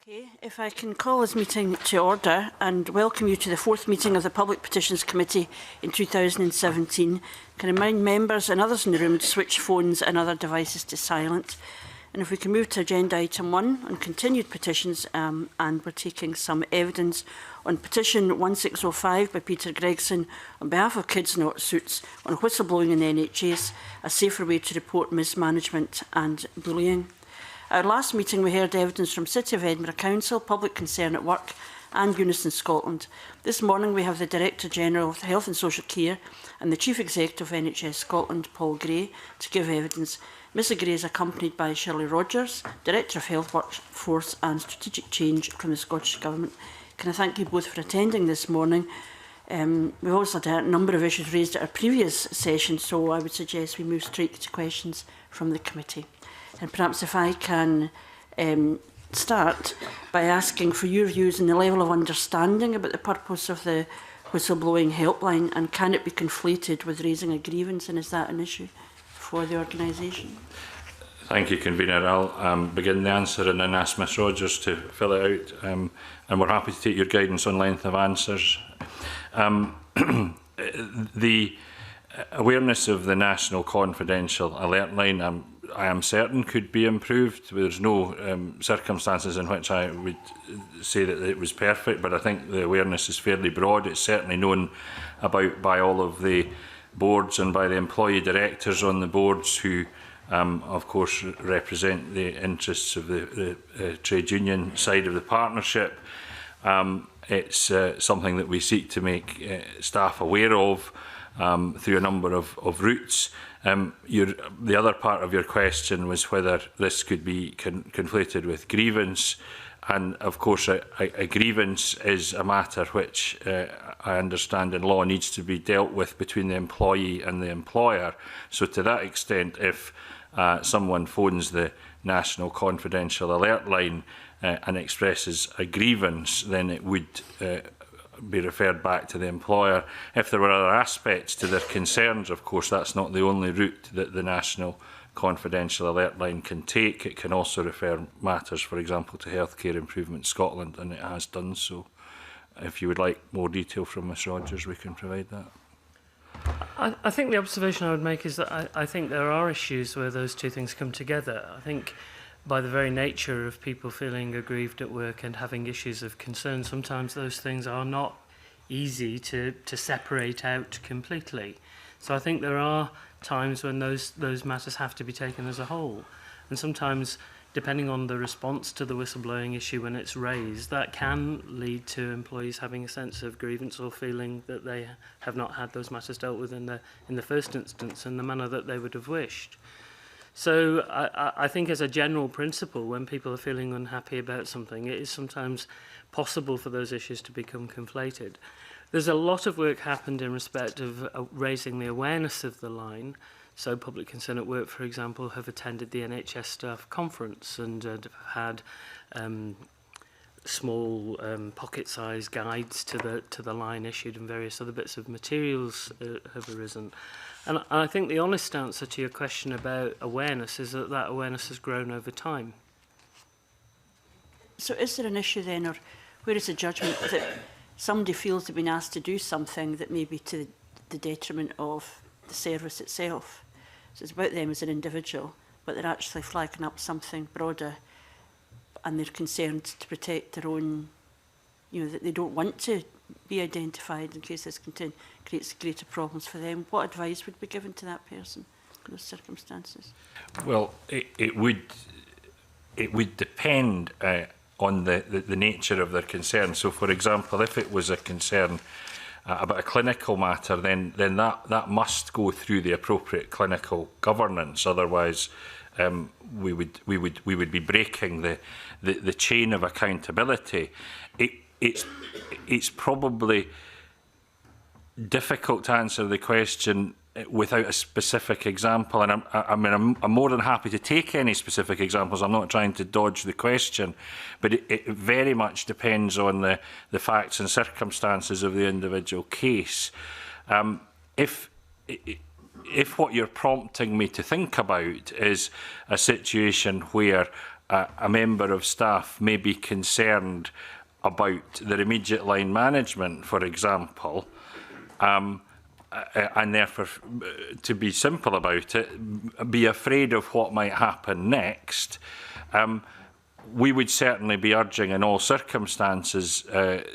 Okay, if I can call this meeting to order and welcome you to the fourth meeting of the Public Petitions Committee in 2017. Can I remind members and others in the room to switch phones and other devices to silent. And if we can move to agenda item 1 on continued petitions, and we're taking some evidence on petition 1605 by Peter Gregson on behalf of Kids Not Suits on whistleblowing in the NHS, a safer way to report mismanagement and bullying. At our last meeting, we heard evidence from City of Edinburgh Council, Public Concern at Work and Unison Scotland. This morning, we have the Director General of Health and Social Care and the Chief Executive of NHS Scotland, Paul Gray, to give evidence. Mr Gray is accompanied by Shirley Rogers, Director of Health Workforce and Strategic Change from the Scottish Government. Can I thank you both for attending this morning? We've also had a number of issues raised at our previous session, so I would suggest we move straight to questions from the committee. And perhaps if I can start by asking for your views on the level of understanding about the purpose of the whistleblowing helpline, and can it be conflated with raising a grievance, and is that an issue for the organisation? Thank you, Convener. I'll begin the answer and then ask Ms Rogers to fill it out, and we're happy to take your guidance on length of answers. The awareness of the National Confidential Alert Line I am certain could be improved. There's no circumstances in which I would say that it was perfect, but I think the awareness is fairly broad. It's certainly known about by all of the boards and by the employee directors on the boards who, of course, represent the interests of the trade union side of the partnership. It's something that we seek to make staff aware of through a number of routes. The other part of your question was whether this could be conflated with grievance, and of course a grievance is a matter which I understand in law needs to be dealt with between the employee and the employer. So to that extent, if someone phones the National Confidential Alert Line and expresses a grievance, then it would be referred back to the employer. If there were other aspects to their concerns, of course, that's not the only route that the National Confidential Alert Line can take. It can also refer matters, for example, to Healthcare Improvement Scotland, and it has done so. If you would like more detail from Ms Rogers, we can provide that. I think the observation I would make is that I think there are issues where those two things come together. I think by the very nature of people feeling aggrieved at work and having issues of concern, sometimes those things are not easy to separate out completely. So I think there are times when those matters have to be taken as a whole. And sometimes, depending on the response to the whistleblowing issue when it's raised, that can lead to employees having a sense of grievance or feeling that they have not had those matters dealt with in the first instance in the manner that they would have wished. So I think as a general principle, when people are feeling unhappy about something, it is sometimes possible for those issues to become conflated. There's a lot of work happened in respect of raising the awareness of the line. So Public Concern at Work, for example, have attended the NHS staff conference and have had small pocket-sized guides to the line issued, and various other bits of materials have arisen. And I think the honest answer to your question about awareness is that that awareness has grown over time. So is there an issue then, or where is the judgment that somebody feels they've been asked to do something that may be to the detriment of the service itself? So it's about them as an individual, but they're actually flagging up something broader and they're concerned to protect their own, that they don't want to be identified in case this creates greater problems for them. What advice would be given to that person in those circumstances? Well, it would depend on the nature of their concern. So, for example, if it was a concern about a clinical matter, then that must go through the appropriate clinical governance. Otherwise, we would be breaking the chain of accountability. It's probably difficult to answer the question without a specific example, and I'm more than happy to take any specific examples. I'm not trying to dodge the question, but it very much depends on the facts and circumstances of the individual case. If what you're prompting me to think about is a situation where a member of staff may be concerned about their immediate line management, for example, and therefore, to be simple about it, be afraid of what might happen next, we would certainly be urging in all circumstances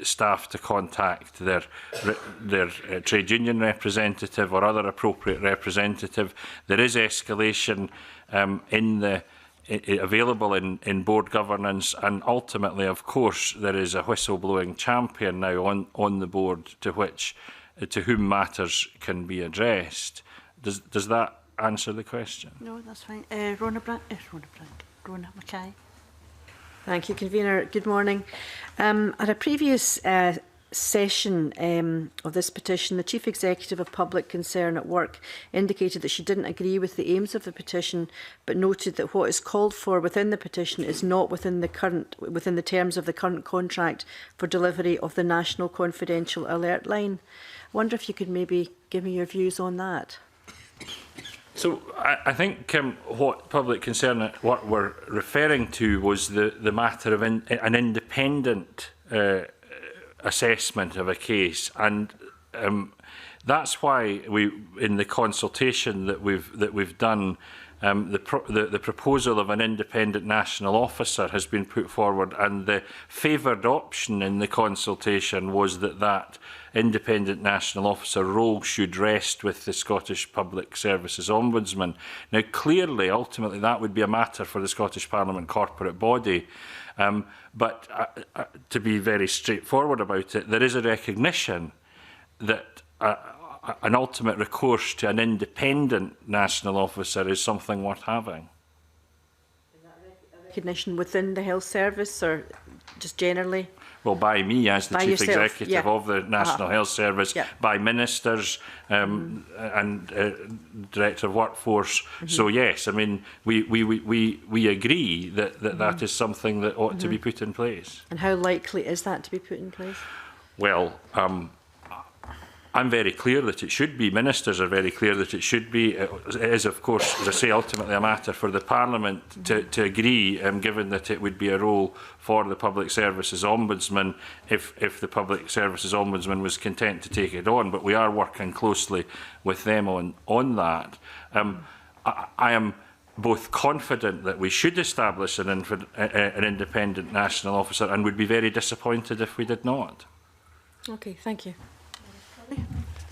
staff to contact their trade union representative or other appropriate representative. There is escalation available in board governance, and ultimately, of course, there is a whistleblowing champion now on the board to whom matters can be addressed. Does that answer the question? No, that's fine. Rona Mackay. Thank you, Convener. Good morning. At a previous session of this petition, the Chief Executive of Public Concern at Work indicated that she didn't agree with the aims of the petition, but noted that what is called for within the petition is not within the terms of the current contract for delivery of the National Confidential Alert Line. I wonder if you could maybe give me your views on that. So I think what public concern, what we're referring to, was the matter of an independent assessment of a case, and that's why in the consultation that we've done, the proposal of an independent national officer has been put forward, and the favoured option in the consultation was that independent national officer role should rest with the Scottish Public Services Ombudsman. Now, clearly, ultimately, that would be a matter for the Scottish Parliament corporate body. But to be very straightforward about it, there is a recognition that an ultimate recourse to an independent national officer is something worth having. Is that recognition within the health service, or just generally? Well, by me as the Chief Executive of the National Health Service, by ministers and Director of Workforce. So yes, I mean, we agree that is something that ought to be put in place. And how likely is that to be put in place? Well, I'm very clear that it should be. Ministers are very clear that it should be. It is, of course, as I say, ultimately a matter for the Parliament to agree, given that it would be a role for the Public Services Ombudsman if the Public Services Ombudsman was content to take it on. But we are working closely with them on that. I am both confident that we should establish an independent national officer, and would be very disappointed if we did not. Okay, thank you.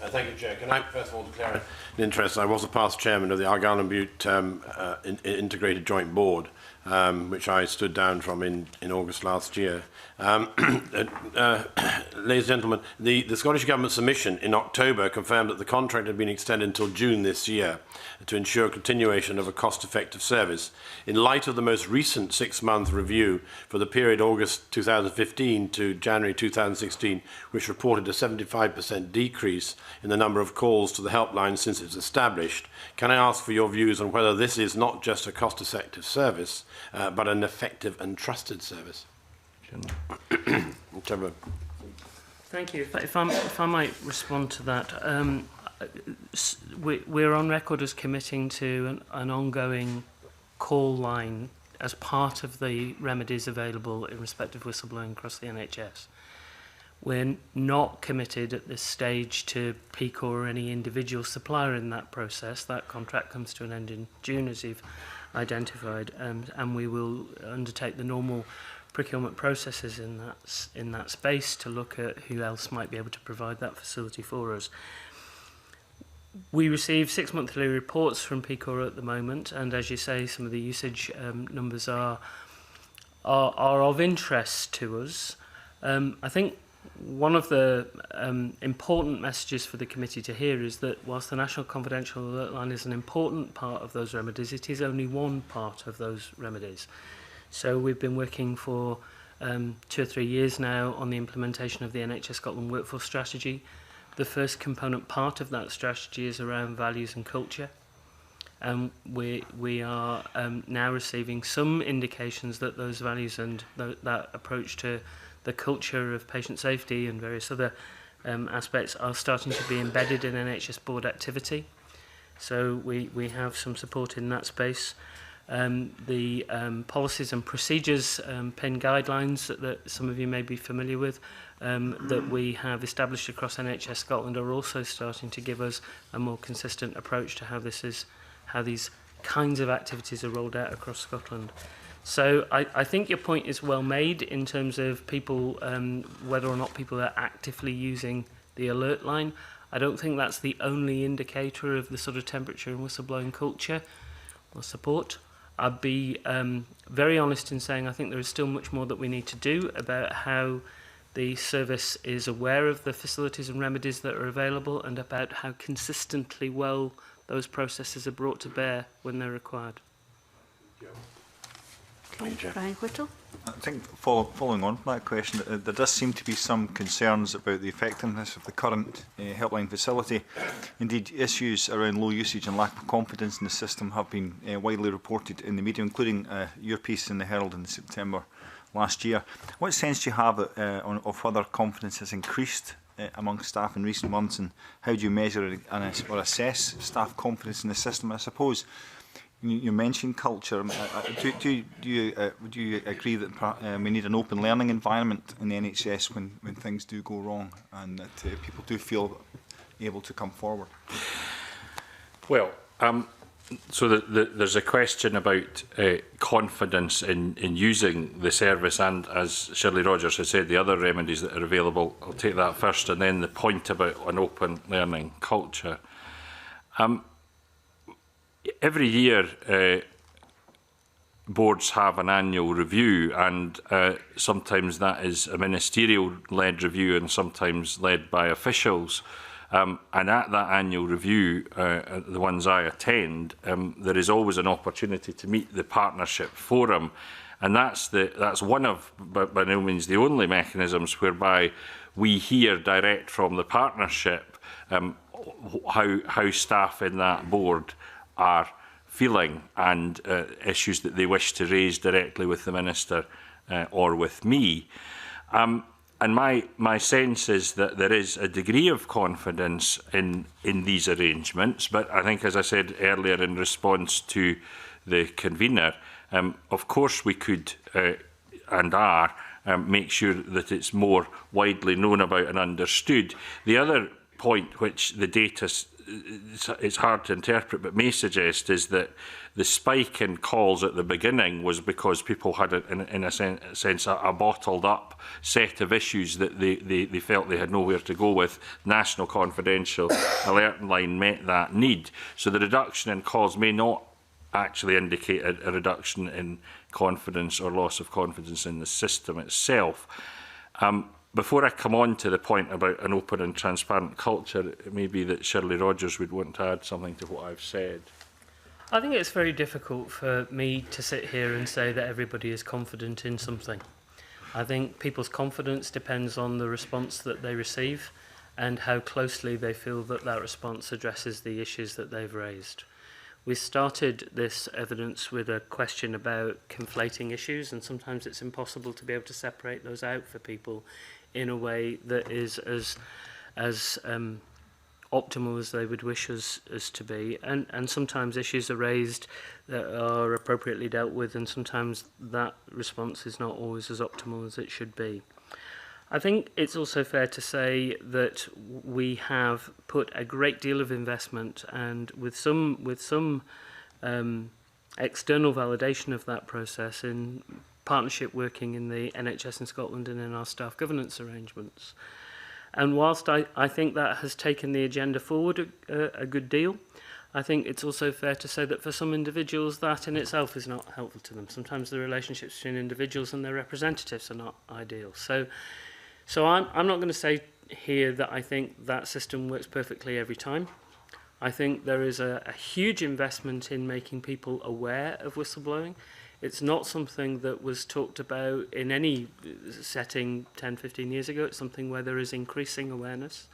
Thank you, Chair. Can I first of all declare an interest? I was a past chairman of the Argyll and Bute Integrated Joint Board, which I stood down from in August last year. Ladies and gentlemen, the Scottish Government submission in October confirmed that the contract had been extended until June this year to ensure continuation of a cost-effective service. In light of the most recent 6-month review for the period August 2015 to January 2016, which reported a 75% decrease in the number of calls to the helpline since it was established, can I ask for your views on whether this is not just a cost-effective service, but an effective and trusted service? Thank you. If I might respond to that, we're on record as committing to an ongoing call line as part of the remedies available in respect of whistleblowing across the NHS. We're not committed at this stage to PICO or any individual supplier in that process. That contract comes to an end in June, as you've identified, and we will undertake the normal procurement processes in that space to look at who else might be able to provide that facility for us. We receive 6-monthly reports from PICO at the moment, and as you say, some of the usage numbers are of interest to us. I think one of the important messages for the committee to hear is that whilst the National Confidential Alert Line is an important part of those remedies, it is only one part of those remedies. So we've been working for 2 or 3 years now on the implementation of the NHS Scotland Workforce Strategy. The first component part of that strategy is around values and culture. We are now receiving some indications that those values and that approach to the culture of patient safety and various other aspects are starting to be embedded in NHS board activity. So we have some support in that space. the policies and procedures, PIN guidelines that some of you may be familiar with, that we have established across NHS Scotland are also starting to give us a more consistent approach to how these kinds of activities are rolled out across Scotland. So I think your point is well made in terms of people, whether or not people are actively using the alert line. I don't think that's the only indicator of the sort of temperature and whistleblowing culture or support. I'd be very honest in saying I think there is still much more that we need to do about how the service is aware of the facilities and remedies that are available and about how consistently well those processes are brought to bear when they're required. Brian Whittle. I think following on from that question, there does seem to be some concerns about the effectiveness of the current helpline facility. Indeed, issues around low usage and lack of confidence in the system have been widely reported in the media, including your piece in the Herald in September last year. What sense do you have of whether confidence has increased among staff in recent months, and how do you measure or assess staff confidence in the system? I suppose you mentioned culture. Would you agree that we need an open learning environment in the NHS when things do go wrong, and that people do feel able to come forward? Well, so there's a question about confidence in using the service, and as Shirley Rogers has said, the other remedies that are available. I'll take that first, and then the point about an open learning culture. Every year, boards have an annual review, and sometimes that is a ministerial-led review and sometimes led by officials. And at that annual review, the ones I attend, there is always an opportunity to meet the partnership forum, and that's one of, but by no means the only mechanisms whereby we hear direct from the partnership how staff in that board are feeling, and issues that they wish to raise directly with the Minister or with me. And my sense is that there is a degree of confidence in these arrangements, but I think, as I said earlier in response to the convener, of course we could and are make sure that it's more widely known about and understood. The other point which the data, it's hard to interpret, but may suggest, is that the spike in calls at the beginning was because people had, in a sense, a bottled up set of issues that they felt they had nowhere to go with. National Confidential Alert Line met that need. So the reduction in calls may not actually indicate a reduction in confidence or loss of confidence in the system itself. Before I come on to the point about an open and transparent culture, it may be that Shirley Rogers would want to add something to what I've said. I think it's very difficult for me to sit here and say that everybody is confident in something. I think people's confidence depends on the response that they receive and how closely they feel that that response addresses the issues that they've raised. We started this evidence with a question about conflating issues, and sometimes it's impossible to be able to separate those out for people in a way that is as optimal as they would wish us to be. And sometimes issues are raised that are appropriately dealt with, and sometimes that response is not always as optimal as it should be. I think it's also fair to say that we have put a great deal of investment, and with some external validation of that process in partnership working in the NHS in Scotland and in our staff governance arrangements. And whilst I think that has taken the agenda forward a good deal, I think it's also fair to say that for some individuals that in itself is not helpful to them. Sometimes the relationships between individuals and their representatives are not ideal. So I'm not going to say here that I think that system works perfectly every time. I think there is a huge investment in making people aware of whistleblowing. It's not something that was talked about in any setting 10, 15 years ago. It's something where there is increasing awareness.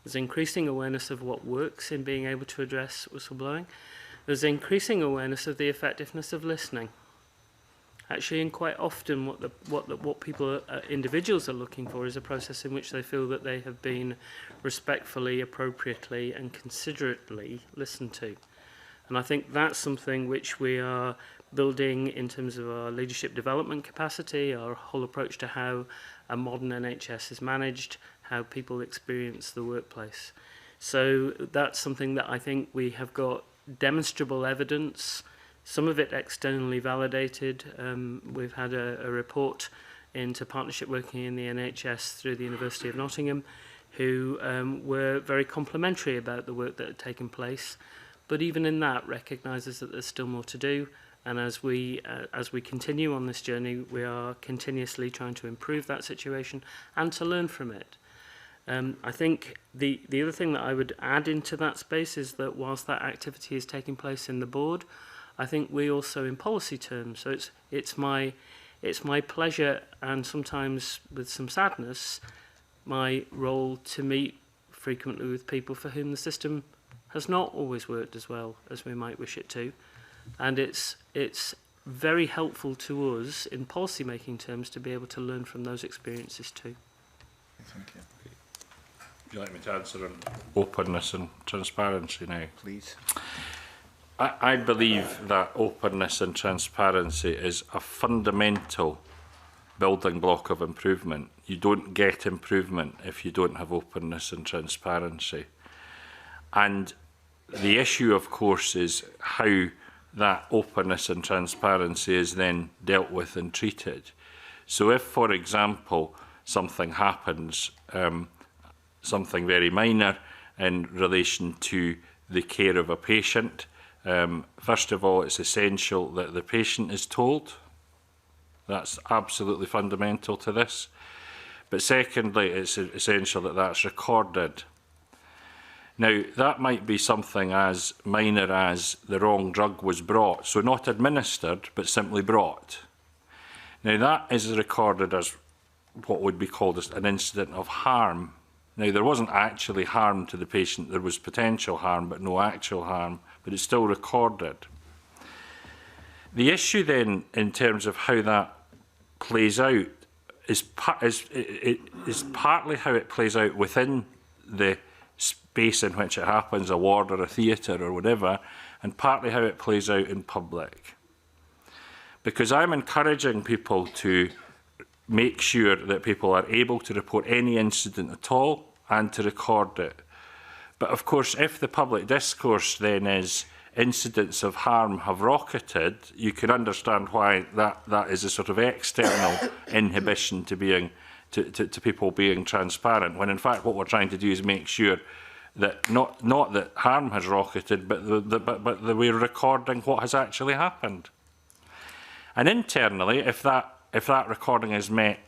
There's increasing awareness of what works in being able to address whistleblowing. There's increasing awareness of the effectiveness of listening. Actually, and quite often what people, individuals are looking for is a process in which they feel that they have been respectfully, appropriately and considerately listened to. And I think that's something which we are building in terms of our leadership development capacity, our whole approach to how a modern NHS is managed, how people experience the workplace. So that's something that I think we have got demonstrable evidence, some of it externally validated. We've had a report into partnership working in the NHS through the University of Nottingham, who were very complimentary about the work that had taken place, but even in that recognises that there's still more to do. And as we continue on this journey, we are continuously trying to improve that situation and to learn from it. I think the other thing that I would add into that space is that whilst that activity is taking place in the board, I think we also, in policy terms, so it's my pleasure, and sometimes with some sadness, my role to meet frequently with people for whom the system has not always worked as well as we might wish it to. And it's very helpful to us in policy making terms to be able to learn from those experiences too. Thank you. Would you like me to answer on openness and transparency now? Please. I believe that openness and transparency is a fundamental building block of improvement. You don't get improvement if you don't have openness and transparency. And the issue, of course, is how that openness and transparency is then dealt with and treated. So if, for example, something happens, something very minor in relation to the care of a patient, first of all, it's essential that the patient is told. That's absolutely fundamental to this. But secondly, it's essential that that's recorded. Now, that might be something as minor as the wrong drug was brought, so not administered, but simply brought. Now, that is recorded as what would be called as an incident of harm. Now, there wasn't actually harm to the patient, there was potential harm, but no actual harm, but it's still recorded. The issue then, in terms of how that plays out, is partly how it plays out within the space in which it happens, a ward or a theatre or whatever, and partly how it plays out in public. Because I'm encouraging people to make sure that people are able to report any incident at all and to record it. But of course, if the public discourse then is incidents of harm have rocketed, you can understand why that is a sort of external inhibition to being to people being transparent, when in fact what we're trying to do is make sure that not that harm has rocketed, but that we're recording what has actually happened. And internally, if that recording is met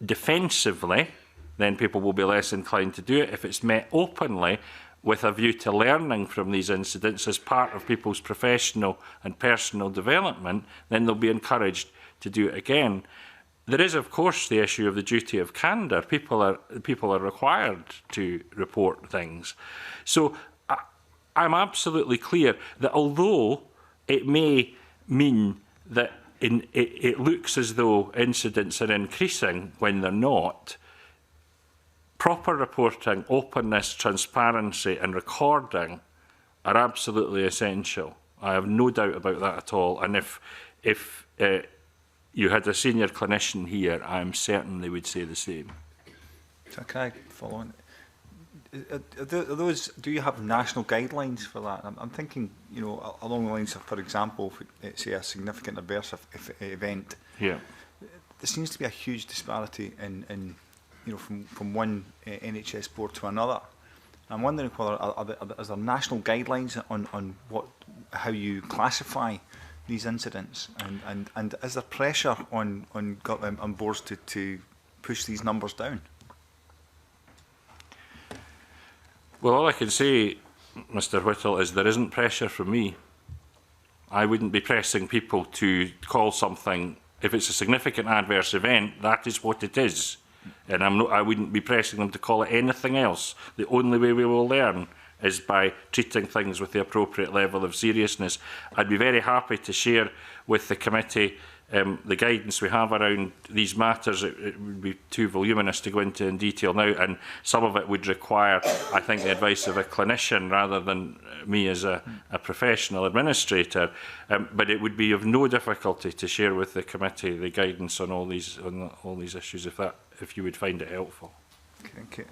defensively, then people will be less inclined to do it. If it's met openly, with a view to learning from these incidents as part of people's professional and personal development, then they'll be encouraged to do it again. There is, of course, the issue of the duty of candour. People are required to report things. So I'm absolutely clear that although it may mean that it looks as though incidents are increasing when they're not, proper reporting, openness, transparency and recording are absolutely essential. I have no doubt about that at all. And if you had a senior clinician here, I'm certain they would say the same. So can I follow on? Do you have national guidelines for that? I'm thinking, you know, along the lines of, for example, say a significant adverse event. Yeah. There seems to be a huge disparity in you know, from one NHS board to another. I'm wondering whether is there national guidelines on how you classify these incidents, and is there pressure on boards to push these numbers down? Well, all I can say, Mr. Whittle, is there isn't pressure from me. I wouldn't be pressing people to call something, if it's a significant adverse event, that is what it is. And I wouldn't be pressing them to call it anything else. The only way we will learn is by treating things with the appropriate level of seriousness. I'd be very happy to share with the committee the guidance we have around these matters, it would be too voluminous to go into in detail now, and some of it would require, I think, the advice of a clinician rather than me as a professional administrator. But it would be of no difficulty to share with the committee the guidance on all these issues, if you would find it helpful. Okay.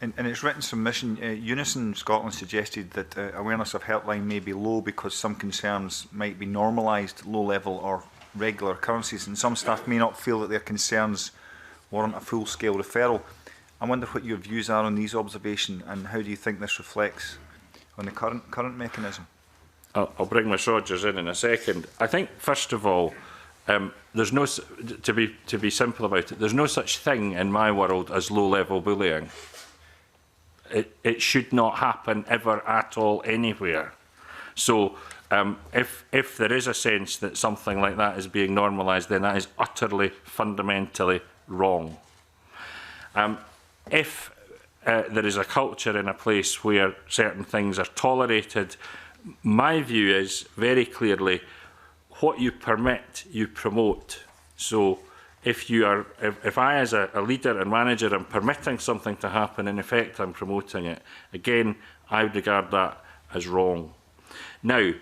In its written submission, Unison Scotland suggested that awareness of helpline may be low because some concerns might be normalised, low-level or regular occurrences, and some staff may not feel that their concerns warrant a full-scale referral. I wonder what your views are on these observations, and how do you think this reflects on the current mechanism? I'll bring Ms Rogers in a second. I think, first of all, there's no, to be simple about it, there's no such thing in my world as low-level bullying. It should not happen ever at all anywhere. So if there is a sense that something like that is being normalised, then that is utterly, fundamentally wrong. If there is a culture in a place where certain things are tolerated, my view is very clearly what you permit, you promote. So if I, as a leader and manager, am permitting something to happen, in effect, I'm promoting it. Again, I would regard that as wrong. Now,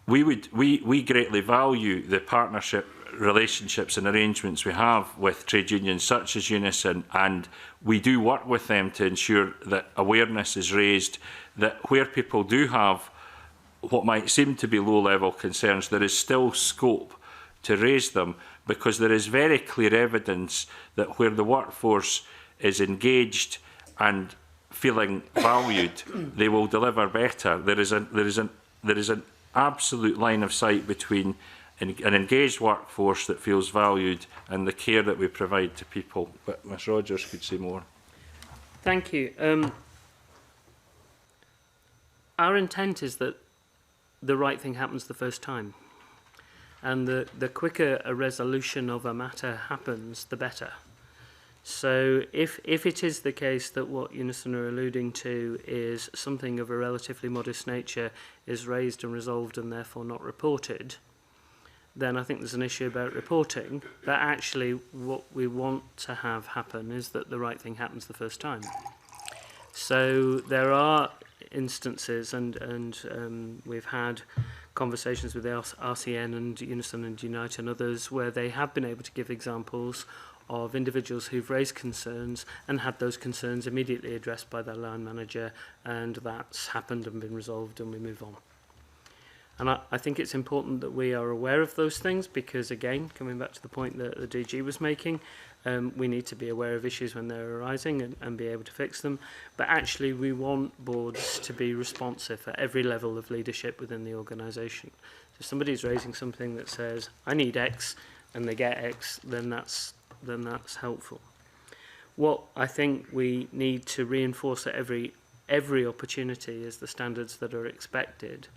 we greatly value the partnership relationships and arrangements we have with trade unions such as Unison, and we do work with them to ensure that awareness is raised, that where people do have what might seem to be low-level concerns, there is still scope to raise them, because there is very clear evidence that where the workforce is engaged and feeling valued, they will deliver better. There is an absolute line of sight between an engaged workforce that feels valued and the care that we provide to people. But Ms Rogers could say more. Thank you. Our intent is that the right thing happens the first time. And the quicker a resolution of a matter happens, the better. So if it is the case that what Unison are alluding to is something of a relatively modest nature is raised and resolved and therefore not reported, then I think there's an issue about reporting. But actually what we want to have happen is that the right thing happens the first time. So there are instances, and we've had conversations with the RCN and Unison and Unite and others where they have been able to give examples of individuals who've raised concerns and had those concerns immediately addressed by their line manager, and that's happened and been resolved and we move on. And I think it's important that we are aware of those things because, again, coming back to the point that the DG was making, we need to be aware of issues when they're arising and be able to fix them. But actually, we want boards to be responsive at every level of leadership within the organisation. So if somebody's raising something that says, I need X, and they get X, then that's helpful. What I think we need to reinforce at every opportunity is the standards that are expected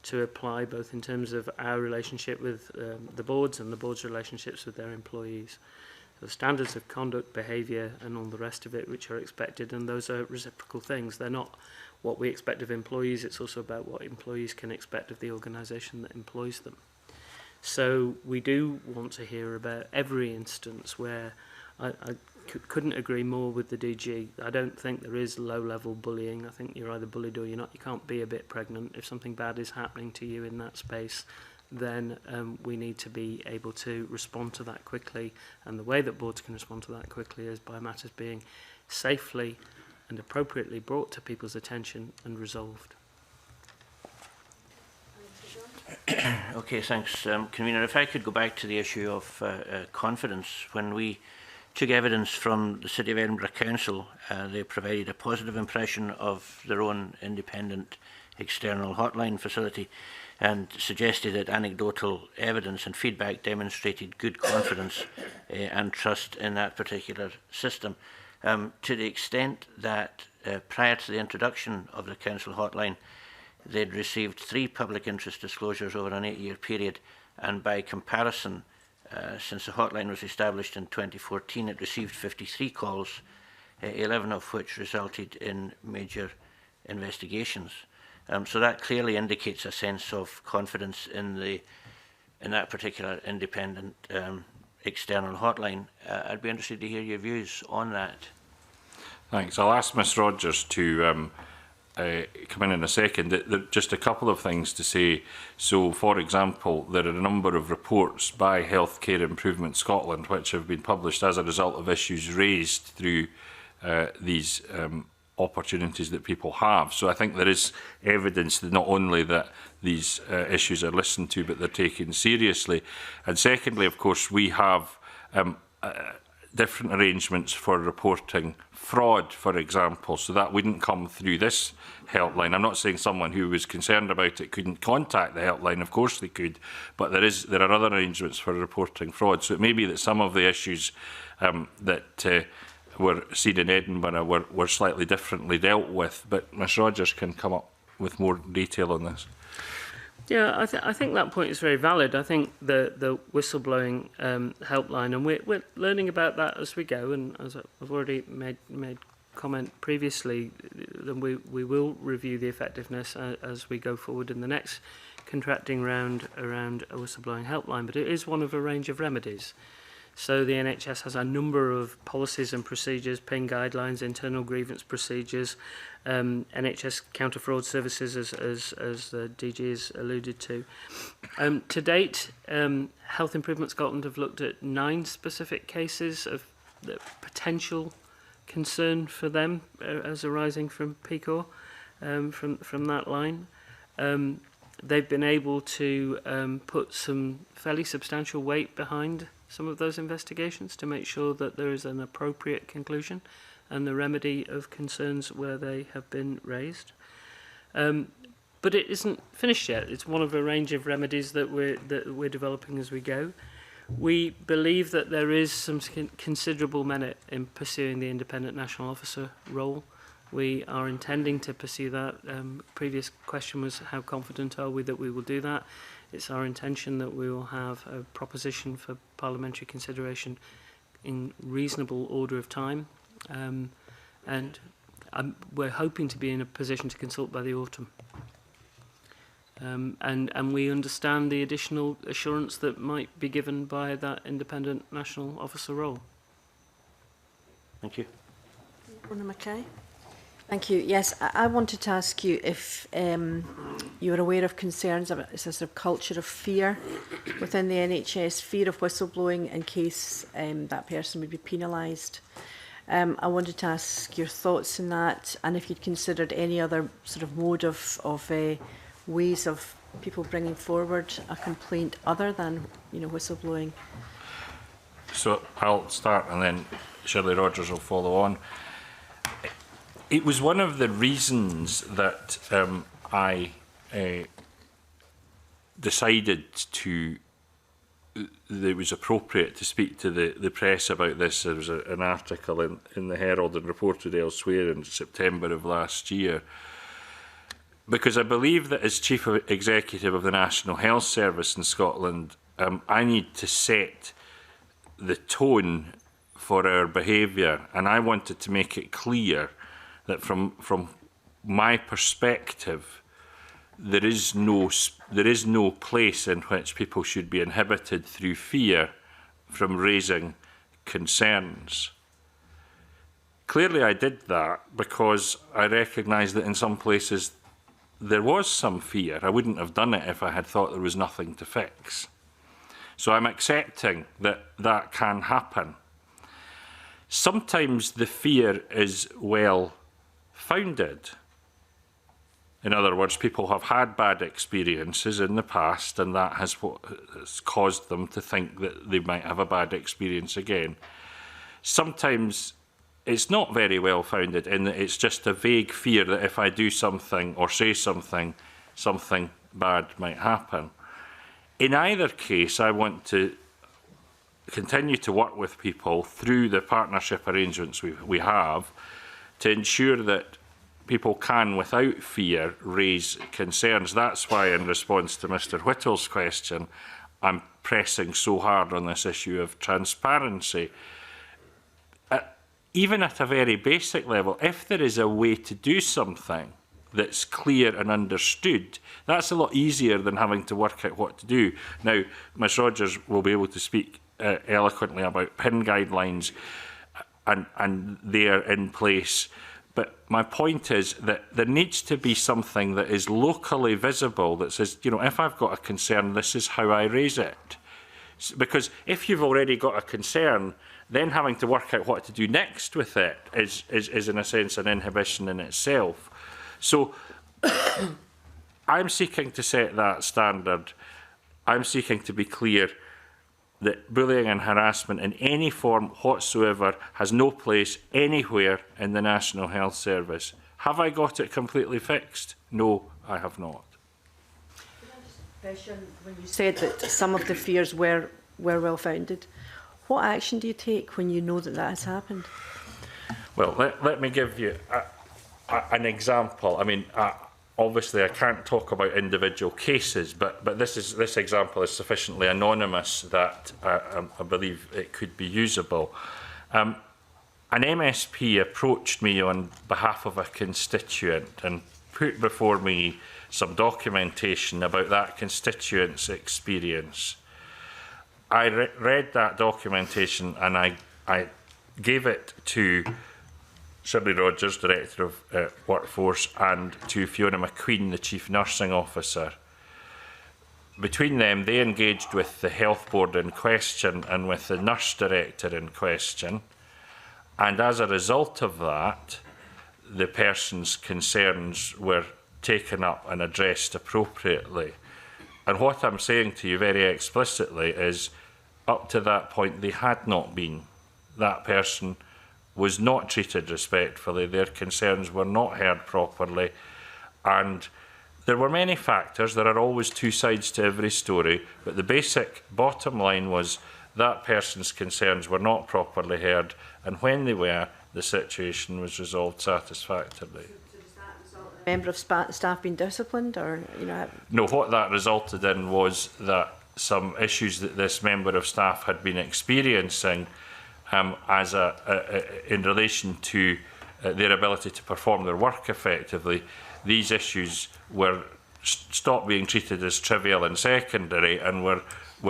to apply, both in terms of our relationship with the boards and the board's relationships with their employees. The standards of conduct, behaviour and all the rest of it which are expected, and those are reciprocal things. They're not what we expect of employees, it's also about what employees can expect of the organisation that employs them. So we do want to hear about every instance where I couldn't agree more with the DG. I don't think there is low-level bullying. I think you're either bullied or you're not. You can't be a bit pregnant. If something bad is happening to you in that space, then we need to be able to respond to that quickly. And the way that boards can respond to that quickly is by matters being safely and appropriately brought to people's attention and resolved. Okay, thanks, Convener. If I could go back to the issue of confidence. When we took evidence from the City of Edinburgh Council, they provided a positive impression of their own independent external hotline facility and suggested that anecdotal evidence and feedback demonstrated good confidence and trust in that particular system. To the extent that prior to the introduction of the council hotline, they'd received 3 public interest disclosures over an 8-year period, and by comparison, since the hotline was established in 2014, it received 53 calls, 11 of which resulted in major investigations. So that clearly indicates a sense of confidence in the in that particular independent external hotline. I'd be interested to hear your views on that. Thanks. I'll ask Ms Rogers to come in a second. Just a couple of things to say. So, for example, there are a number of reports by Healthcare Improvement Scotland which have been published as a result of issues raised through these opportunities that people have. So I think there is evidence that not only that these issues are listened to, but they're taken seriously. And secondly, of course, we have different arrangements for reporting fraud, for example, so that wouldn't come through this helpline. I'm not saying someone who was concerned about it couldn't contact the helpline, of course they could, but there are other arrangements for reporting fraud. So it may be that some of the issues that were seen in Edinburgh were slightly differently dealt with, but Ms Rogers can come up with more detail on this. Yeah, I think that point is very valid. I think the whistleblowing helpline, and we're learning about that as we go, and as I've already made comment previously, then we will review the effectiveness as we go forward in the next contracting round around a whistleblowing helpline, but it is one of a range of remedies. So the NHS has a number of policies and procedures, PIN guidelines, internal grievance procedures, NHS counter-fraud services, as the DG has alluded to. To date, Health Improvement Scotland have looked at 9 specific cases of the potential concern for them as arising from PCOR, from that line. They've been able to put some fairly substantial weight behind some of those investigations to make sure that there is an appropriate conclusion and the remedy of concerns where they have been raised. But it isn't finished yet. It's one of a range of remedies that we're developing as we go. We believe that there is some considerable merit in pursuing the independent national officer role. We are intending to pursue that. Previous question was, how confident are we that we will do that? It's our intention that we will have a proposition for parliamentary consideration in reasonable order of time. And we're hoping to be in a position to consult by the autumn. And we understand the additional assurance that might be given by that independent national officer role. Thank you. Rona Mackay. Thank you. Yes, I wanted to ask you if you are aware of concerns about a sort of culture of fear within the NHS, fear of whistleblowing in case that person would be penalised. I wanted to ask your thoughts on that, and if you'd considered any other sort of mode of ways of people bringing forward a complaint other than, whistleblowing. So I'll start and then Shirley Rogers will follow on. It was one of the reasons that I decided that it was appropriate to speak to the press about this. There was an article in the Herald and reported elsewhere in September of last year, because I believe that as Chief Executive of the National Health Service in Scotland, I need to set the tone for our behaviour, and I wanted to make it clear that from my perspective, there is no place in which people should be inhibited through fear from raising concerns. Clearly I did that because I recognised that in some places there was some fear. I wouldn't have done it if I had thought there was nothing to fix. So I'm accepting that that can happen. Sometimes the fear is well founded. In other words, people have had bad experiences in the past, and that has caused them to think that they might have a bad experience again. Sometimes it's not very well founded in that it's just a vague fear that if I do something or say something, something bad might happen. In either case, I want to continue to work with people through the partnership arrangements we have to ensure that people can, without fear, raise concerns. That's why, in response to Mr Whittle's question, I'm pressing so hard on this issue of transparency. Even at a very basic level, if there is a way to do something that's clear and understood, that's a lot easier than having to work out what to do. Now, Ms Rogers will be able to speak eloquently about PIN guidelines, and they're in place. But my point is that there needs to be something that is locally visible that says, you know, if I've got a concern, this is how I raise it. Because if you've already got a concern, then having to work out what to do next with it is in a sense an inhibition in itself. So I'm seeking to set that standard. I'm seeking to be clear that bullying and harassment in any form whatsoever has no place anywhere in the National Health Service. Have I got it completely fixed? No, I have not. When you said that some of the fears were well founded, what action do you take when you know that that has happened? Well, let me give you an example. I mean, obviously I can't talk about individual cases, but this example is sufficiently anonymous that I believe it could be usable. An MSP approached me on behalf of a constituent and put before me some documentation about that constituent's experience. I read that documentation and I gave it to Shirley Rogers, Director of Workforce, and to Fiona McQueen, the Chief Nursing Officer. Between them, they engaged with the Health Board in question and with the Nurse Director in question. And as a result of that, the person's concerns were taken up and addressed appropriately. And what I'm saying to you very explicitly is, up to that point, they had not been. That person was not treated respectfully, their concerns were not heard properly, and there were many factors. There are always two sides to every story, but the basic bottom line was that person's concerns were not properly heard, and when they were, the situation was resolved satisfactorily. So does that result in a member of staff being disciplined, or, you know? No, what that resulted in was that some issues that this member of staff had been experiencing in relation to their ability to perform their work effectively, these issues were stopped being treated as trivial and secondary and were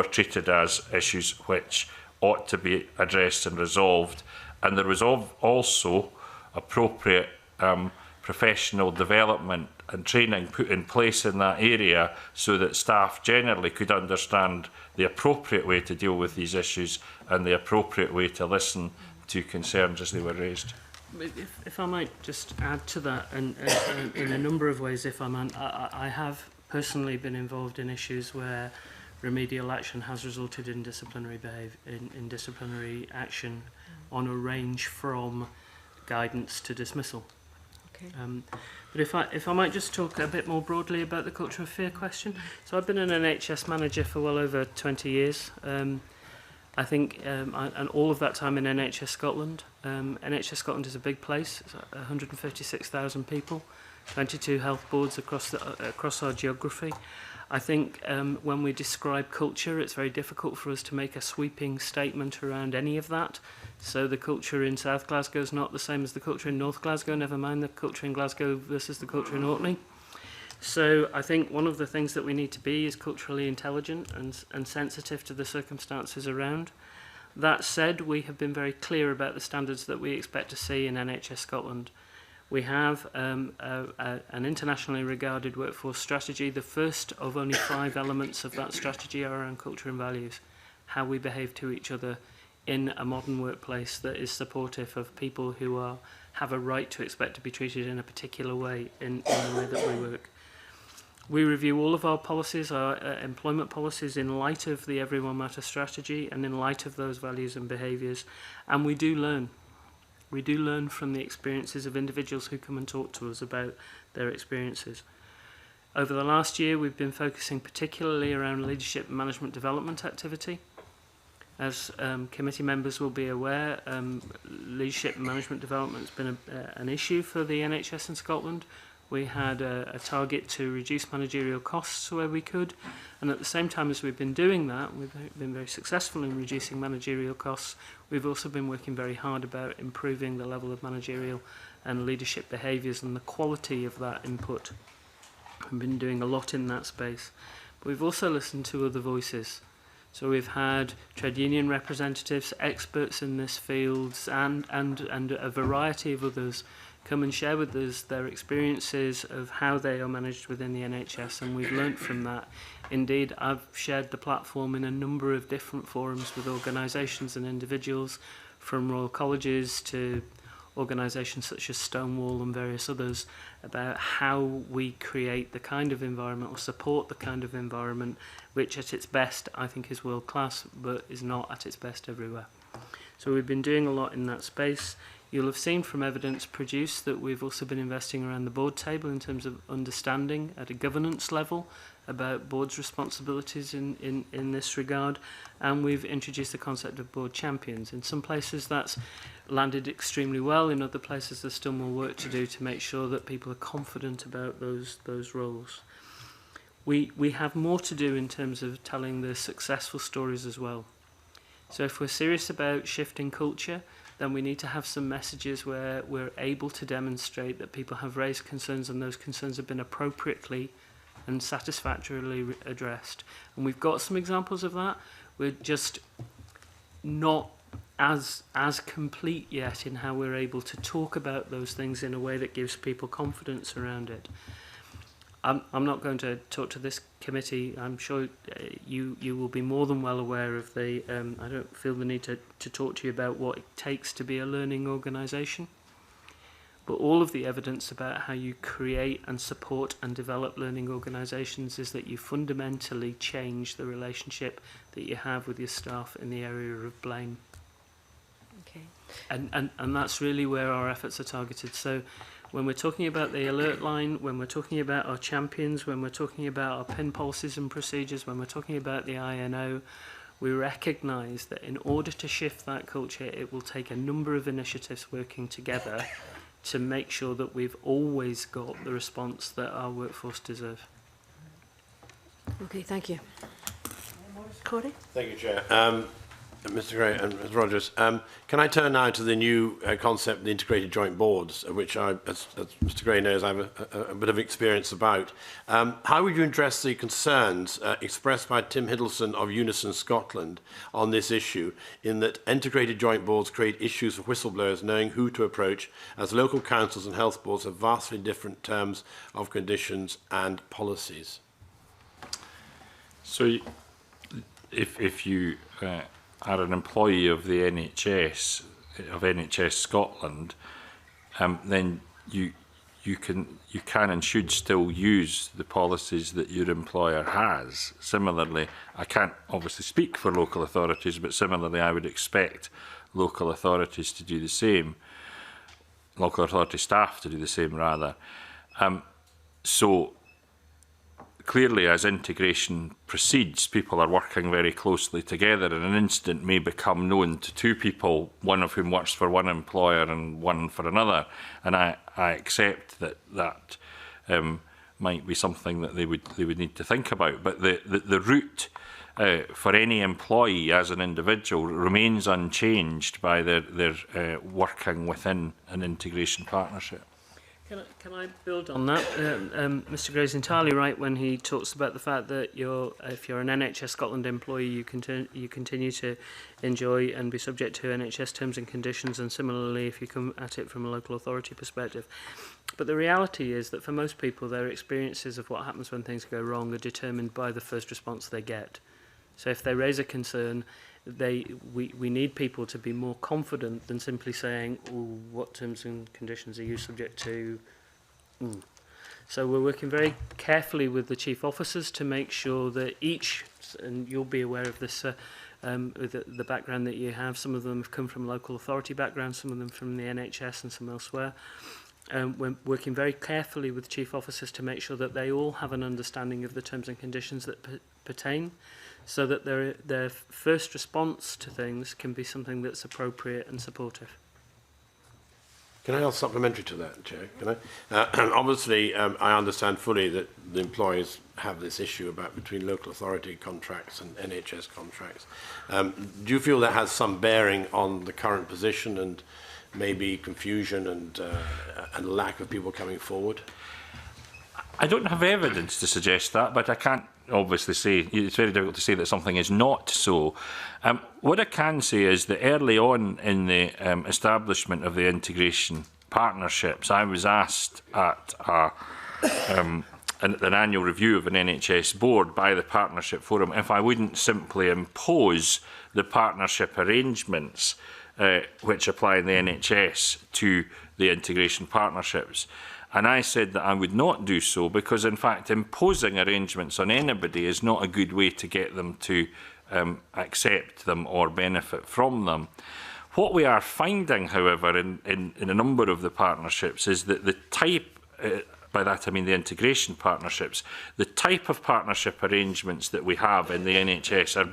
treated as issues which ought to be addressed and resolved. And there was also appropriate professional development and training put in place in that area so that staff generally could understand the appropriate way to deal with these issues and the appropriate way to listen to concerns as they were raised. If I might just add to that, and in a number of ways, if I might, I have personally been involved in issues where remedial action has resulted in disciplinary in disciplinary action on a range from guidance to dismissal. Okay. But if I might just talk a bit more broadly about the culture of fear question. So I've been an NHS manager for well over 20 years. I think, and all of that time in NHS Scotland. NHS Scotland is a big place. It's 156,000 people, 22 health boards across our geography. I think when we describe culture, it's very difficult for us to make a sweeping statement around any of that. So the culture in South Glasgow is not the same as the culture in North Glasgow, never mind the culture in Glasgow versus the culture in Orkney. So I think one of the things that we need to be is culturally intelligent and sensitive to the circumstances around. That said, we have been very clear about the standards that we expect to see in NHS Scotland. We have an internationally regarded workforce strategy. The first of only 5 elements of that strategy are around culture and values, how we behave to each other in a modern workplace that is supportive of people who have a right to expect to be treated in a particular way in the way that we work. We review all of our policies, our employment policies, in light of the Everyone Matters strategy and in light of those values and behaviours, and we do learn. We do learn from the experiences of individuals who come and talk to us about their experiences. Over the last year, we've been focusing particularly around leadership and management development activity. As committee members will be aware, leadership and management development has been an issue for the NHS in Scotland. We had a target to reduce managerial costs where we could, and at the same time as we've been doing that, we've been very successful in reducing managerial costs. We've also been working very hard about improving the level of managerial and leadership behaviours and the quality of that input. We've been doing a lot in that space. But we've also listened to other voices. So we've had trade union representatives, experts in this field, and a variety of others come and share with us their experiences of how they are managed within the NHS, and we've learnt from that. Indeed, I've shared the platform in a number of different forums with organisations and individuals, from Royal Colleges to organisations such as Stonewall and various others, about how we create the kind of environment or support the kind of environment which at its best I think is world class but is not at its best everywhere. So we've been doing a lot in that space. You'll have seen from evidence produced that we've also been investing around the board table in terms of understanding at a governance level about boards' responsibilities in this regard, and we've introduced the concept of board champions. In some places that's landed extremely well, in other places there's still more work to do to make sure that people are confident about those roles. We have more to do in terms of telling the successful stories as well. So if we're serious about shifting culture, then we need to have some messages where we're able to demonstrate that people have raised concerns and those concerns have been appropriately and satisfactorily addressed. And we've got some examples of that. We're just not as complete yet in how we're able to talk about those things in a way that gives people confidence around it. I'm not going to talk to this committee. I'm sure you will be more than well aware of the... I don't feel the need to talk to you about what it takes to be a learning organisation. But all of the evidence about how you create and support and develop learning organisations is that you fundamentally change the relationship that you have with your staff in the area of blame. Okay. And that's really where our efforts are targeted. So when we're talking about the alert line, when we're talking about our champions, when we're talking about our PIN policies and procedures, when we're talking about the INO, we recognise that in order to shift that culture, it will take a number of initiatives working together to make sure that we've always got the response that our workforce deserve. Okay, thank you. Corey? Thank you, Chair. Mr Gray and Ms Rogers, can I turn now to the new concept of the integrated joint boards, which I, as Mr Gray knows, I have a bit of experience about. How would you address the concerns expressed by Tim Hiddleston of Unison Scotland on this issue, in that integrated joint boards create issues for whistleblowers knowing who to approach, as local councils and health boards have vastly different terms of conditions and policies? So if you are an employee of the NHS, of NHS Scotland, then you can and should still use the policies that your employer has. Similarly, I can't obviously speak for local authorities, but similarly I would expect local authorities to do the same, local authority staff to do the same rather. So clearly, as integration proceeds, people are working very closely together, and an incident may become known to two people, one of whom works for one employer and one for another. And I accept that might be something that they would need to think about. But the route for any employee as an individual remains unchanged by their working within an integration partnership. Can I build on that? Mr Gray is entirely right when he talks about the fact that if you're an NHS Scotland employee, you continue to enjoy and be subject to NHS terms and conditions, and similarly if you come at it from a local authority perspective. But the reality is that for most people, their experiences of what happens when things go wrong are determined by the first response they get. So if they raise a concern, we need people to be more confident than simply saying, oh, what terms and conditions are you subject to? So we're working very carefully with the chief officers to make sure that each, and you'll be aware of this with the background that you have, some of them have come from local authority backgrounds, some of them from the NHS and some elsewhere. We're working very carefully with chief officers to make sure that they all have an understanding of the terms and conditions that pertain, so that their first response to things can be something that's appropriate and supportive. Can I ask supplementary to that, Chair? Can I? Obviously, I understand fully that the employers have this issue about between local authority contracts and NHS contracts. Do you feel that has some bearing on the current position and maybe confusion and lack of people coming forward? I don't have evidence to suggest that, but I can't obviously say, it's very difficult to say that something is not so. What I can say is that early on in the establishment of the integration partnerships, I was asked at an annual review of an NHS board by the Partnership Forum if I wouldn't simply impose the partnership arrangements which apply in the NHS to the integration partnerships. And I said that I would not do so because, in fact, imposing arrangements on anybody is not a good way to get them to accept them or benefit from them. What we are finding, however, in a number of the partnerships is that the type, by that I mean the integration partnerships, the type of partnership arrangements that we have in the NHS are,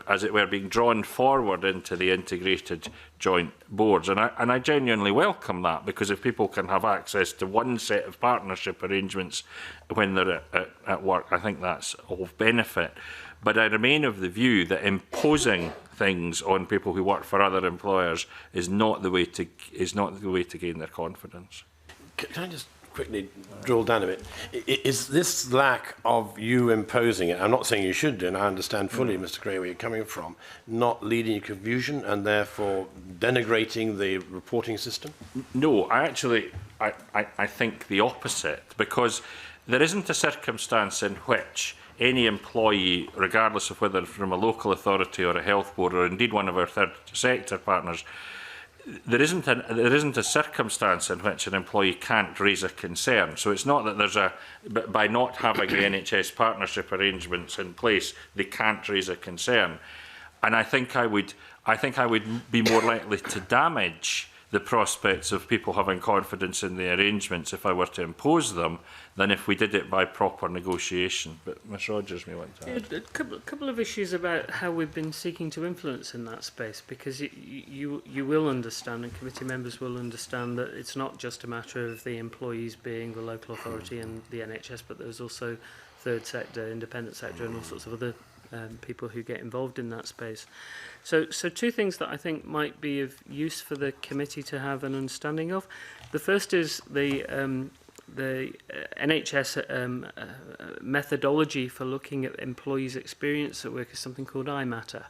as it were, being drawn forward into the integrated joint boards. And I genuinely welcome that, because if people can have access to one set of partnership arrangements when they're at work, I think that's of benefit. But I remain of the view that imposing things on people who work for other employers is not the way to gain their confidence. Can I just quickly drill down a bit? Is this lack of you imposing it, I'm not saying you should do, and I understand fully, Mr. Gray, where you're coming from, not leading to confusion and therefore denigrating the reporting system? No, I think the opposite, because there isn't a circumstance in which any employee, regardless of whether from a local authority or a health board or indeed one of our third sector partners, there isn't a circumstance in which an employee can't raise a concern. So it's not that there's by not having the NHS partnership arrangements in place, they can't raise a concern. And I think I would be more likely to damage the prospects of people having confidence in the arrangements if I were to impose them than if we did it by proper negotiation. But Ms Rogers may want to add. A couple of issues about how we've been seeking to influence in that space, because you will understand, and committee members will understand, that it's not just a matter of the employees being the local authority and the NHS, but there's also third sector, independent sector, and all sorts of other people who get involved in that space. So two things that I think might be of use for the committee to have an understanding of. The first is the NHS methodology for looking at employees' experience at work is something called iMatter.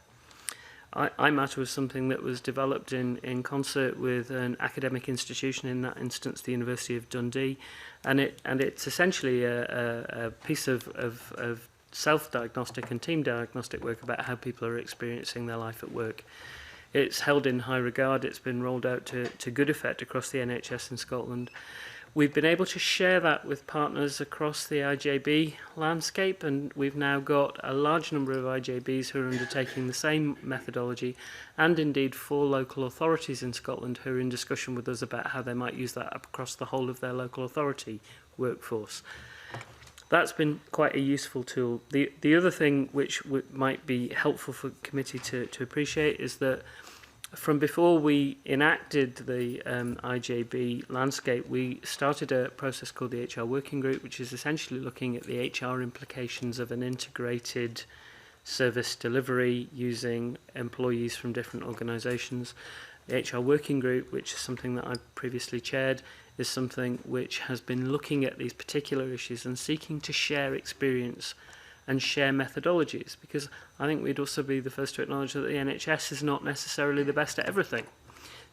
iMatter was something that was developed in concert with an academic institution, in that instance the University of Dundee, and it's essentially a piece of self-diagnostic and team diagnostic work about how people are experiencing their life at work. It's held in high regard. It's been rolled out to good effect across the NHS in Scotland. We've been able to share that with partners across the IJB landscape, and we've now got a large number of IJBs who are undertaking the same methodology, and indeed 4 local authorities in Scotland who are in discussion with us about how they might use that across the whole of their local authority workforce. That's been quite a useful tool. The other thing which might be helpful for the committee to appreciate is that from before we enacted the IJB landscape, we started a process called the HR Working Group, which is essentially looking at the HR implications of an integrated service delivery using employees from different organisations. The HR Working Group, which is something that I've previously chaired, is something which has been looking at these particular issues and seeking to share experience and share methodologies, because I think we'd also be the first to acknowledge that the NHS is not necessarily the best at everything.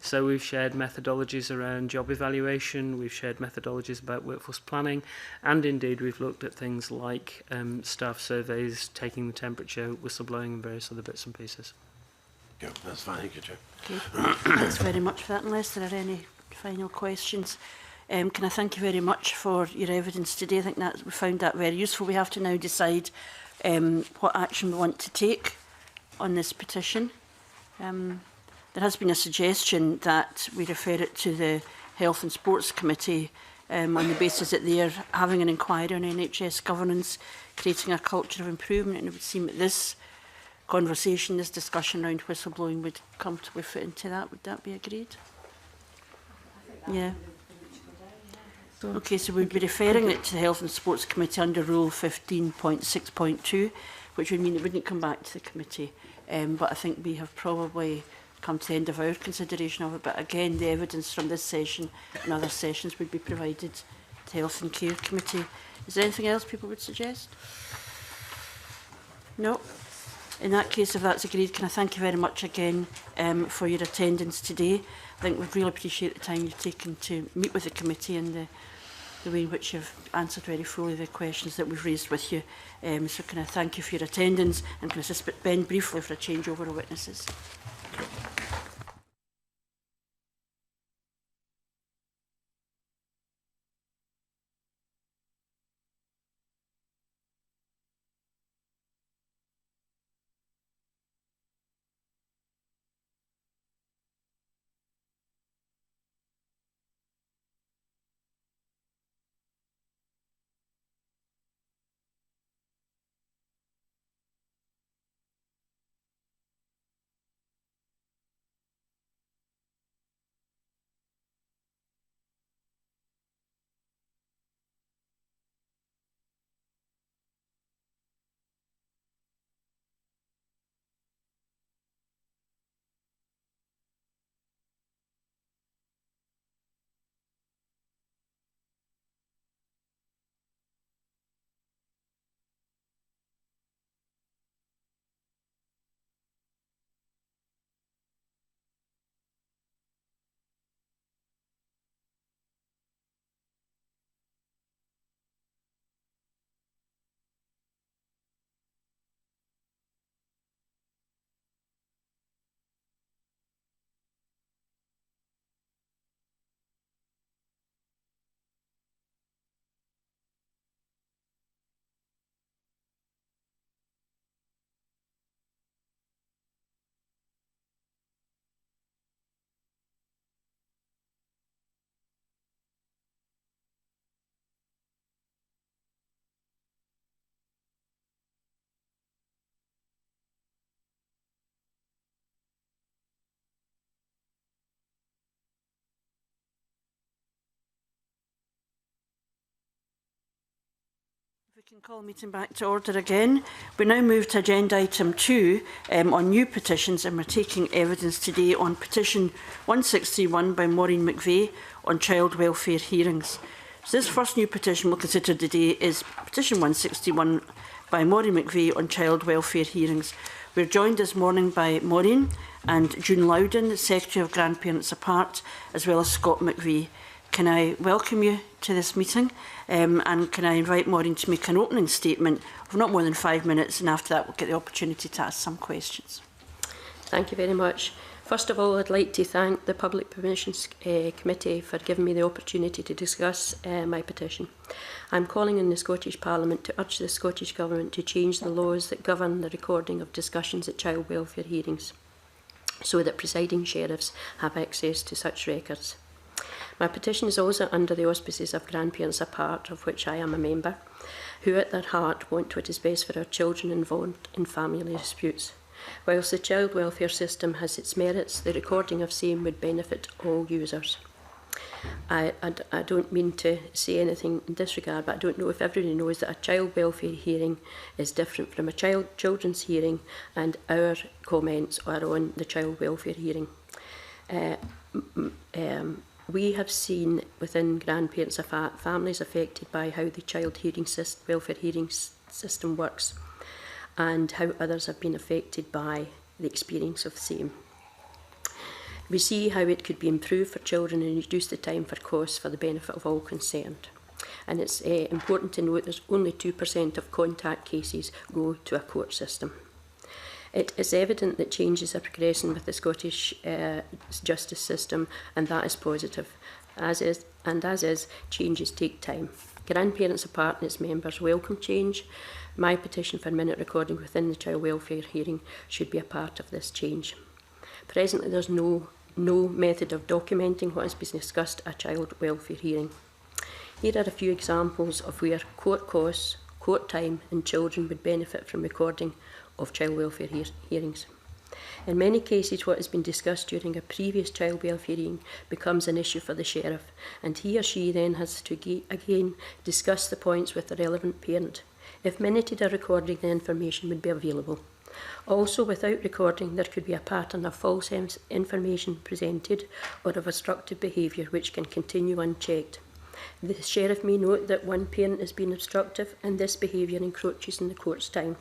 So we've shared methodologies around job evaluation, we've shared methodologies about workforce planning, and indeed we've looked at things like staff surveys, taking the temperature, whistleblowing and various other bits and pieces. Yeah, that's fine. Thank you, Chair. Okay. Thanks very much for that. Unless there are any final questions, can I thank you very much for your evidence today. I think that we found that very useful. We have to now decide what action we want to take on this petition. There has been a suggestion that we refer it to the Health and Sports Committee on the basis that they are having an inquiry on NHS governance, creating a culture of improvement, and it would seem that this conversation, this discussion around whistleblowing would comfortably fit into that. Would that be agreed? Yeah. Okay, so we'd be referring it to the Health and Sports Committee under Rule 15.6.2, which would mean it wouldn't come back to the committee. But I think we have probably come to the end of our consideration of it. But again, the evidence from this session and other sessions would be provided to the Health and Care Committee. Is there anything else people would suggest? No? In that case, if that's agreed, can I thank you very much again for your attendance today. I think we'd really appreciate the time you've taken to meet with the committee and the way in which you've answered very fully the questions that we've raised with you. So can I thank you for your attendance, and can I assist Ben briefly for a changeover of witnesses? We can call the meeting back to order again. We now move to agenda item 2 on new petitions, and we're taking evidence today on petition 1631 by Maureen McVeigh on child welfare hearings. So this first new petition we'll consider today is petition 161 by Maureen McVeigh on child welfare hearings. We're joined this morning by Maureen and June Loudon, Secretary of Grandparents Apart, as well as Scott McVeigh. Can I welcome you to this meeting, and can I invite Maureen to make an opening statement of not more than 5 minutes, and after that we'll get the opportunity to ask some questions. Thank you very much. First of all, I'd like to thank the Public Petitions Committee for giving me the opportunity to discuss my petition. I'm calling on the Scottish Parliament to urge the Scottish Government to change the laws that govern the recording of discussions at child welfare hearings, so that presiding sheriffs have access to such records. My petition is also under the auspices of Grandparents Apart, of which I am a member, who at their heart want what is best for our children involved in family disputes. Whilst the child welfare system has its merits, the recording of same would benefit all users. I don't mean to say anything in this regard, but I don't know if everybody knows that a child welfare hearing is different from a children's hearing, and our comments are on the child welfare hearing. We have seen within Grandparents families affected by how the child welfare hearing system works, and how others have been affected by the experience of the same. We see how it could be improved for children and reduce the time for costs for the benefit of all concerned. And it's important to note that only 2% of contact cases go to a court system. It is evident that changes are progressing with the Scottish justice system, and that is positive. As is, changes take time. Grandparents Apart and its members welcome change. My petition for minute recording within the child welfare hearing should be a part of this change. Presently, there's no method of documenting what has been discussed at a child welfare hearing. Here are a few examples of where court costs, court time and children would benefit from recording of child welfare hearings. In many cases, what has been discussed during a previous child welfare hearing becomes an issue for the sheriff, and he or she then has to again discuss the points with the relevant parent. If minuted or recording, the information would be available. Also, without recording, there could be a pattern of false information presented or of obstructive behaviour which can continue unchecked. The sheriff may note that one parent has been obstructive and this behaviour encroaches in the court's time.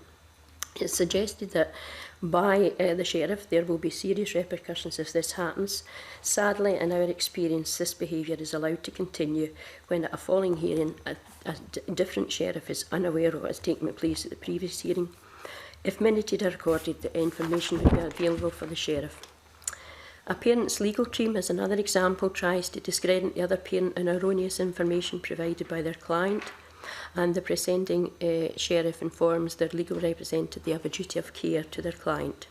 It's suggested that by the sheriff there will be serious repercussions if this happens. Sadly, in our experience, this behaviour is allowed to continue when at a following hearing a different sheriff is unaware of what has taken place at the previous hearing. If minuted or recorded, the information would be available for the sheriff. A parent's legal team, as another example, tries to discredit the other parent on erroneous information provided by their client, and the presenting sheriff informs their legal representative they have a duty of care to their client.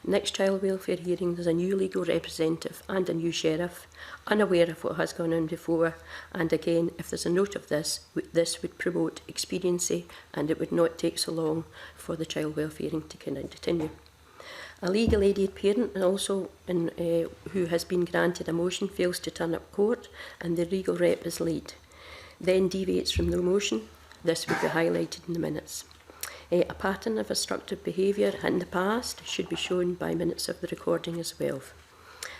Next child welfare hearing, there's a new legal representative and a new sheriff, unaware of what has gone on before, and again, if there's a note of this would promote expediency and it would not take so long for the child welfare hearing to continue. A legal aided parent and also who has been granted a motion fails to turn up court and the legal rep is late, then deviates from the motion. This would be highlighted in the minutes. A pattern of obstructive behaviour in the past should be shown by minutes of the recording as well.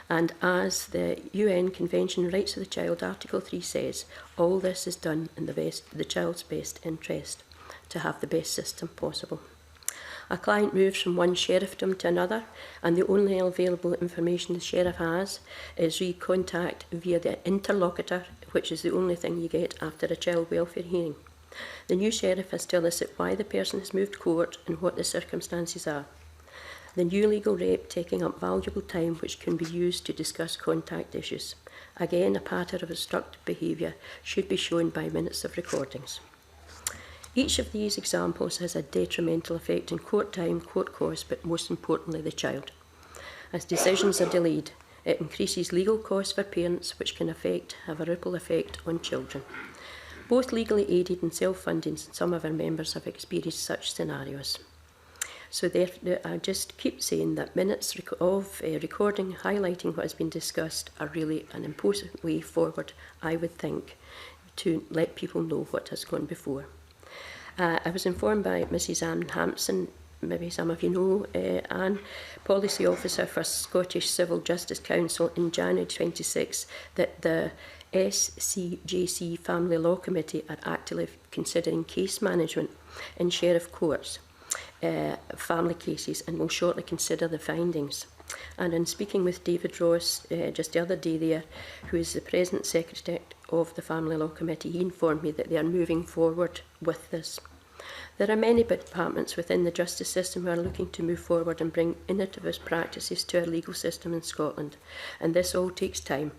And as the UN Convention on Rights of the Child, Article 3 says, all this is done in the child's best interest to have the best system possible. A client moves from one sheriffdom to another, and the only available information the sheriff has is re-contact via the interlocutor, which is the only thing you get after a child welfare hearing. The new sheriff has to elicit why the person has moved court and what the circumstances are. The new legal rep taking up valuable time which can be used to discuss contact issues. Again, a pattern of obstructive behaviour should be shown by minutes of recordings. Each of these examples has a detrimental effect on court time, court costs, but most importantly the child. As decisions are delayed, it increases legal costs for parents which can have a ripple effect on children. Both legally aided and self-funding, some of our members have experienced such scenarios. So I just keep saying that minutes of recording, highlighting what has been discussed are really an important way forward, I would think, to let people know what has gone before. I was informed by Mrs Anne Hampson, maybe some of you know, Anne, Policy Officer for Scottish Civil Justice Council in January 26, that the SCJC Family Law Committee are actively considering case management in sheriff courts, family cases, and will shortly consider the findings. And in speaking with David Ross just the other day there, who is the President Secretary of the Family Law Committee, he informed me that they are moving forward with this. There are many departments within the justice system who are looking to move forward and bring innovative practices to our legal system in Scotland, and this all takes time.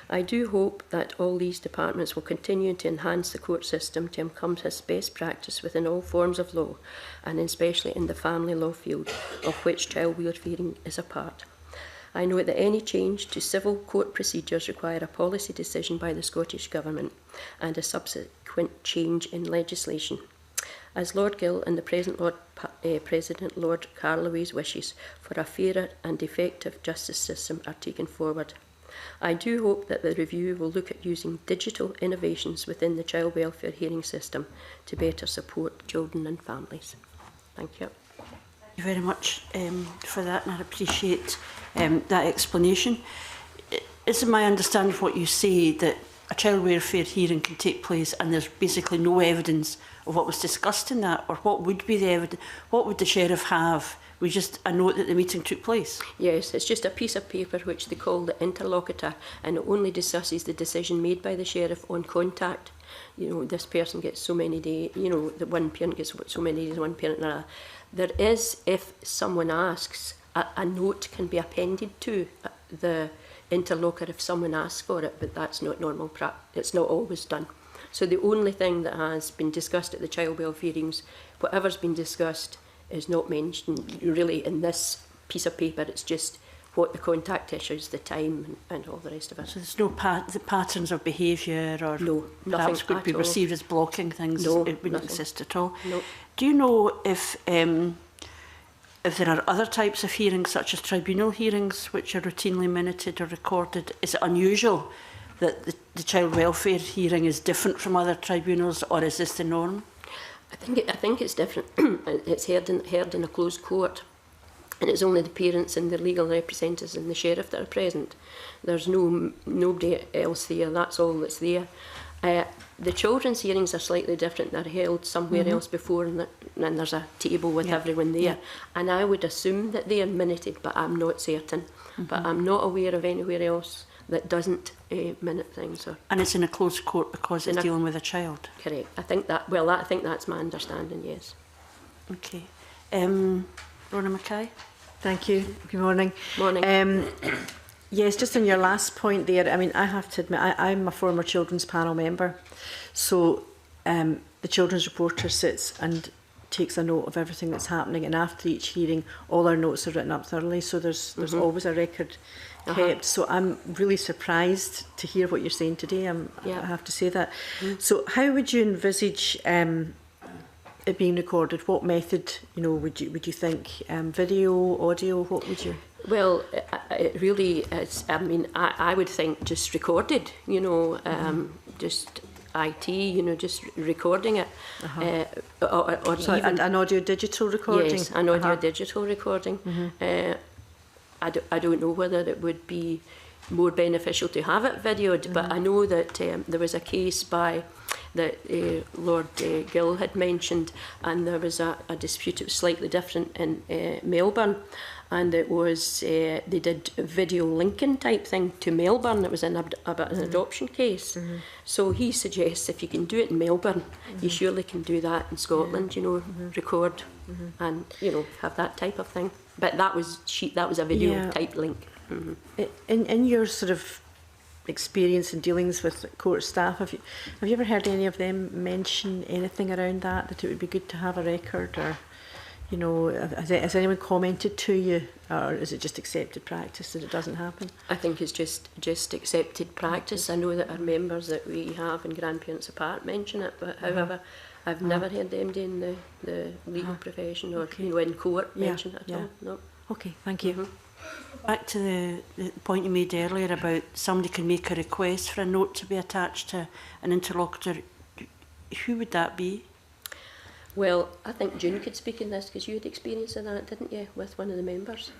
I do hope that all these departments will continue to enhance the court system to encompass best practice within all forms of law, and especially in the family law field, of which child welfare is a part. I know that any change to civil court procedures require a policy decision by the Scottish Government and a subsequent change in legislation. As Lord Gill and the present President Lord Carloway's wishes for a fairer and effective justice system are taken forward. I do hope that the review will look at using digital innovations within the child welfare hearing system to better support children and families. Thank you. Thank you very much for that, and I appreciate that explanation. Is it my understanding what you say that a child welfare hearing can take place and there's basically no evidence of what was discussed in that, or what would be the evidence? What would the sheriff have? We just a note that the meeting took place? Yes, it's just a piece of paper which they call the interlocutor, and it only discusses the decision made by the sheriff on contact. You know, this person gets so many days, you know, the one parent gets so many days, one parent another. There is, if someone asks, a note can be appended to the interlocutor if someone asks for it, but that's not normal practice. It's not always done. So the only thing that has been discussed at the child welfare hearings, whatever's been discussed, is not mentioned really in this piece of paper. It's just what the contact issues, the time, and all the rest of it. So there's no the patterns of behaviour, or no, perhaps would be perceived as blocking things. No, it wouldn't exist at all. No. Do you know if if there are other types of hearings, such as tribunal hearings, which are routinely minuted or recorded, is it unusual that the child welfare hearing is different from other tribunals, or is this the norm? I think it's different. It's heard in a closed court, and it's only the parents and the legal representatives and the sheriff that are present. There's nobody else there. That's all that's there. The children's hearings are slightly different. They're held somewhere else before, and there's a table with everyone there. And I would assume that they are minuted, but I'm not certain. But I'm not aware of anywhere else that doesn't minute things. And it's in a closed court because it's dealing with a child? Correct. I think that's my understanding, yes. Okay. Rona Mackay? Thank you. Good morning. Morning. Yes, just on your last point there, I mean, I have to admit, I'm a former children's panel member. So the children's reporter sits and takes a note of everything that's happening, and after each hearing, all our notes are written up thoroughly, so there's always a record kept. So I'm really surprised to hear what you're saying today. I have to say that. So how would you envisage it being recorded? What method, would you think? Video, audio? What would you? Well, it really is. I mean, I would think just recorded. Just IT. Just recording it, or so even an audio digital recording. Yes, an audio digital recording. I don't know whether it would be more beneficial to have it videoed, but I know that there was a case that Lord Gill had mentioned, and there was a dispute. It was slightly different in Melbourne, and it was they did video linking type thing to Melbourne. It was about an adoption case. So he suggests if you can do it in Melbourne, you surely can do that in Scotland. Record and have that type of thing. But that was a video type link. In your sort of experience and dealings with court staff, have you ever heard any of them mention anything around that it would be good to have a record, or has anyone commented to you, or is it just accepted practice that it doesn't happen? I think it's just accepted practice. I know that our members that we have in Grandparents Apart mention it, but however, I've never heard them in the legal profession or in court mention it at all. No. Okay, thank you. Back to the point you made earlier about somebody can make a request for a note to be attached to an interlocutor. Who would that be? Well, I think June could speak in this, because you had experience of that, didn't you, with one of the members?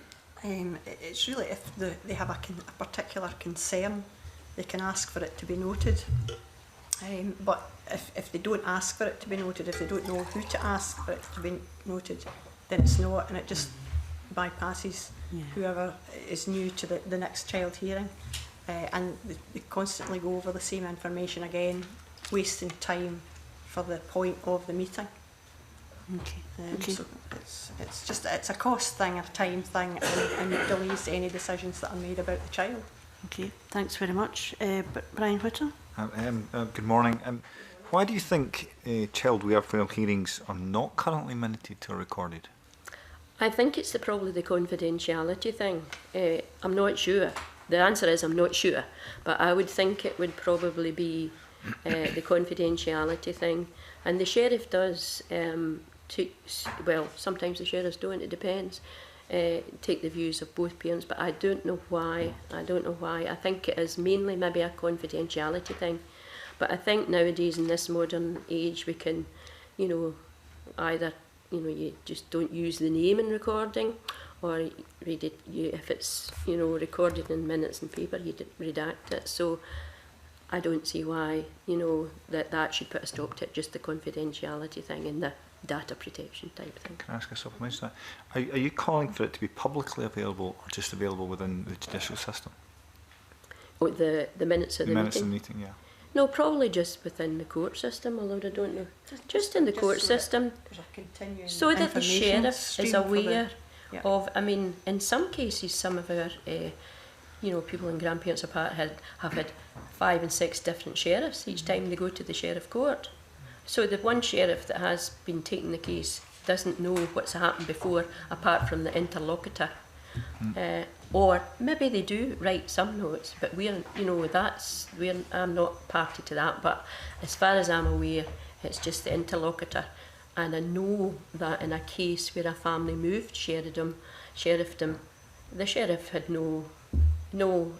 It's really if they have a particular concern, they can ask for it to be noted. But if they don't ask for it to be noted, if they don't know who to ask for it to be noted, then it's not, and it just bypasses whoever is new to the next child hearing. And they constantly go over the same information again, wasting time for the point of the meeting. Okay. So it's a cost thing, a time thing, and it delays any decisions that are made about the child. Okay, thanks very much. Brian Whittle? Good morning. Why do you think child welfare hearings are not currently minuted or recorded? I think it's probably the confidentiality thing. I'm not sure. The answer is I'm not sure, but I would think it would probably be the confidentiality thing. And the sheriff does sometimes the sheriffs don't, it depends, take the views of both parents, but I don't know why. I think it is mainly maybe a confidentiality thing. But I think nowadays in this modern age we can, either, you just don't use the name in recording, or read it, if it's, recorded in minutes and paper, you redact it. So I don't see why, that should put a stop to it, just the confidentiality thing and the data protection type thing. Can I ask a supplementary? Are you calling for it to be publicly available or just available within the judicial system? Oh, the minutes of the minutes meeting? of the meeting, yeah. No, probably just within the court system, although I don't know. Just in the court system, so that the sheriff is aware of, I mean, in some cases, some of our, people in Grandparents Apart have had 5 and 6 different sheriffs each time they go to the sheriff court. So the one sheriff that has been taking the case doesn't know what's happened before, apart from the interlocutor. Or maybe they do write some notes, but I'm not party to that. But as far as I'm aware, it's just the interlocutor. And I know that in a case where a family moved sheriffdom, the sheriff had no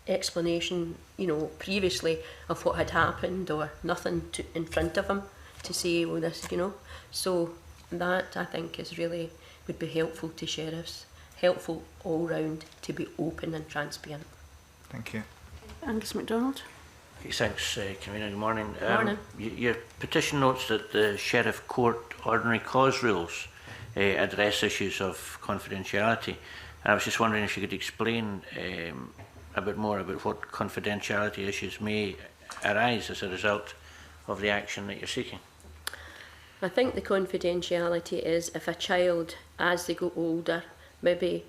explanation, you know, previously of what had happened, or nothing in front of him to say, well, this, you know. So that, I think, is really, would be helpful to sheriffs, helpful all round, to be open and transparent. Thank you. Angus MacDonald. Okay, thanks, Convener. Good morning. Morning. Your petition notes that the Sheriff Court Ordinary Cause rules address issues of confidentiality. I was just wondering if you could explain a bit more about what confidentiality issues may arise as a result of the action that you're seeking. I think the confidentiality is if a child, as they go older, maybe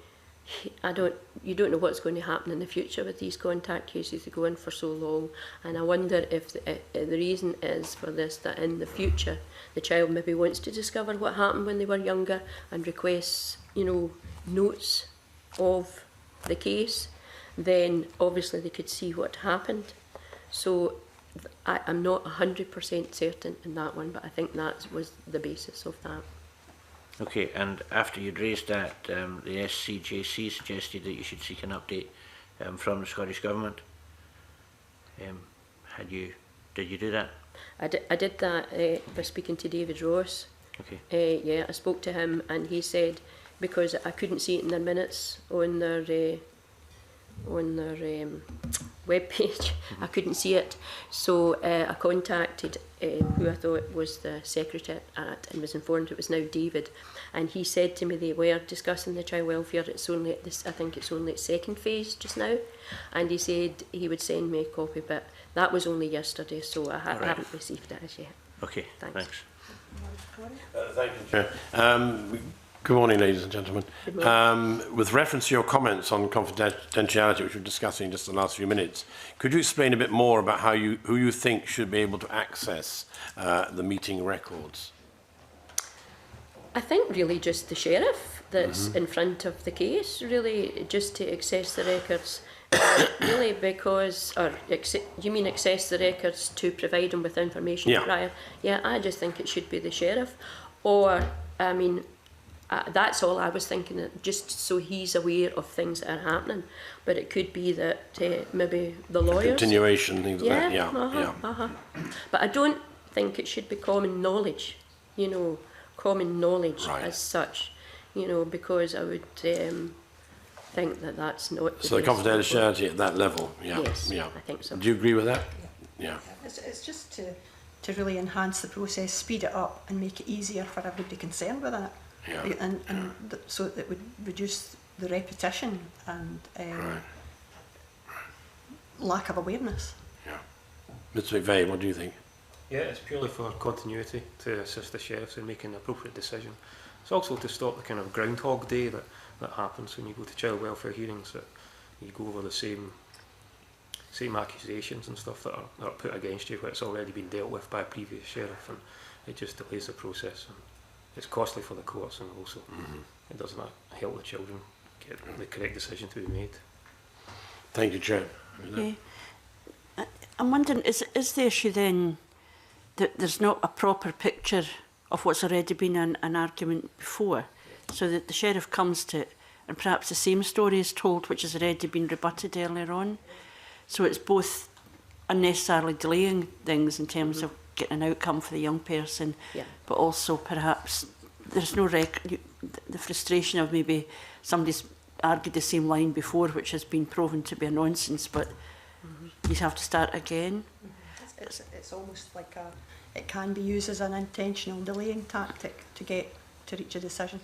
you don't know what's going to happen in the future with these contact cases. They go in for so long, and I wonder if the reason is for this, that in the future the child maybe wants to discover what happened when they were younger and requests, you know, notes of the case. Then obviously they could see what happened. So I'm not 100% certain in that one, but I think that was the basis of that. Okay, and after you'd raised that, the SCJC suggested that you should seek an update from the Scottish Government. Did you do that? I did that by speaking to David Ross. Okay. Yeah, I spoke to him, and he said, because I couldn't see it in their minutes on their webpage, I couldn't see it. So I contacted who I thought was the secretary and was informed it was now David. And he said to me they were discussing the child welfare. It's only at this, I think it's only at second phase just now. And he said he would send me a copy, but that was only yesterday, so I haven't received it as yet. Okay, thanks. Thank you, Chair. Good morning, ladies and gentlemen. With reference to your comments on confidentiality, which we were discussing just in the last few minutes, could you explain a bit more about who you think should be able to access the meeting records? I think really just the sheriff that's in front of the case, really just to access the records. Really because, you mean access the records to provide them with information prior? Yeah, I just think it should be the sheriff. Or, I mean, that's all I was thinking, just so he's aware of things that are happening. But it could be that maybe the lawyers. Continuation, things like that, But I don't think it should be common knowledge, you know, common knowledge as such, you know, because I would think that that's not the so the confidentiality at that level, Yes, I think so. Do you agree with that? Yeah. It's just to really enhance the process, speed it up and make it easier for everybody concerned with that. Yeah. So that it would reduce the repetition and lack of awareness. Yeah. Mr. McVeigh, what do you think? Yeah, it's purely for continuity to assist the sheriffs in making the appropriate decision. It's also to stop the kind of Groundhog Day that happens when you go to child welfare hearings, that you go over the same accusations and stuff that are put against you, where it's already been dealt with by a previous sheriff, and it just delays the process. And it's costly for the courts, and also it doesn't help the children get the correct decision to be made. Thank you, Chair. Okay. I'm wondering, is the issue then that there's not a proper picture of what's already been an argument before, so that the sheriff comes to it and perhaps the same story is told which has already been rebutted earlier on? So it's both unnecessarily delaying things in terms of getting an outcome for the young person, but also perhaps there's no the frustration of maybe somebody's argued the same line before which has been proven to be a nonsense, but you have to start again. It's almost like it can be used as an intentional delaying tactic to reach a decision.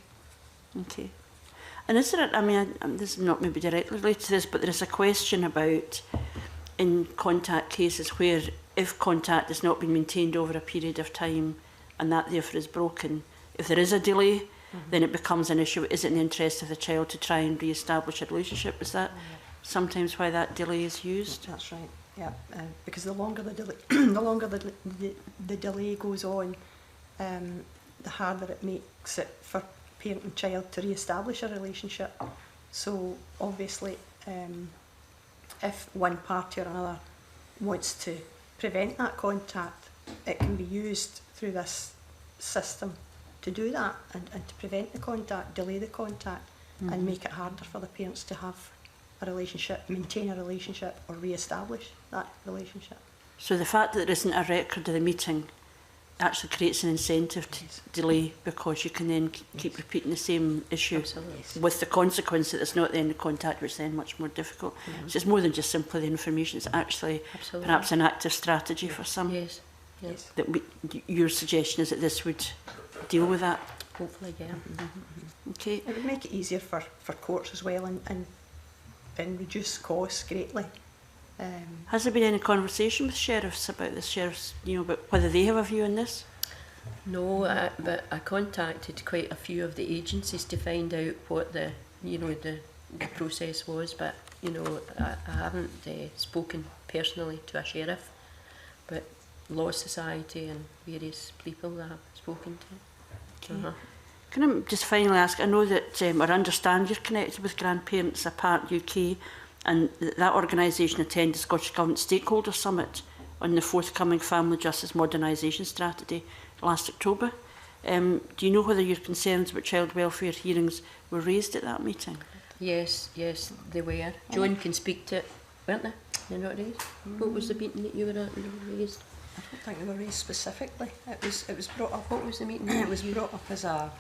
Okay. And is there, I mean, this is not maybe directly related to this, but there is a question about in contact cases where if contact has not been maintained over a period of time and that therefore is broken, if there is a delay, then it becomes an issue. Is it in the interest of the child to try and re-establish a relationship? Is that sometimes why that delay is used? That's right. Yeah, because the longer the delay, the delay goes on, the harder it makes it for parent and child to re-establish a relationship. So obviously, if one party or another wants to prevent that contact, it can be used through this system to do that and to prevent the contact, delay the contact, and make it harder for the parents to have a relationship, maintain a relationship, or re-establish that relationship. So the fact that there isn't a record of the meeting actually creates an incentive to delay, because you can then keep repeating the same issue. Absolutely. With the consequence that it's not then the contact, which is then much more difficult. So it's more than just simply the information, it's actually Absolutely. perhaps an active strategy for some. Yes, yes, That your suggestion is that this would deal with that. hopefully, yeah. Okay. It would make it easier for courts as well, and reduce costs greatly. Has there been any conversation with sheriffs about this? Sheriffs, about whether they have a view on this? No, but I contacted quite a few of the agencies to find out what the process was, but I haven't spoken personally to a sheriff, but Law Society and various people that I've spoken to. Okay. Can I just finally ask, I know that, I understand you're connected with Grandparents Apart UK, and that organisation attended the Scottish Government Stakeholder Summit on the forthcoming Family Justice Modernisation Strategy last October. Do you know whether your concerns about child welfare hearings were raised at that meeting? Yes, they were. John can speak to it, weren't they? They're not raised? What was the meeting that you were at and raised? I don't think they were raised specifically. It was brought up. What was the meeting? It was brought up as a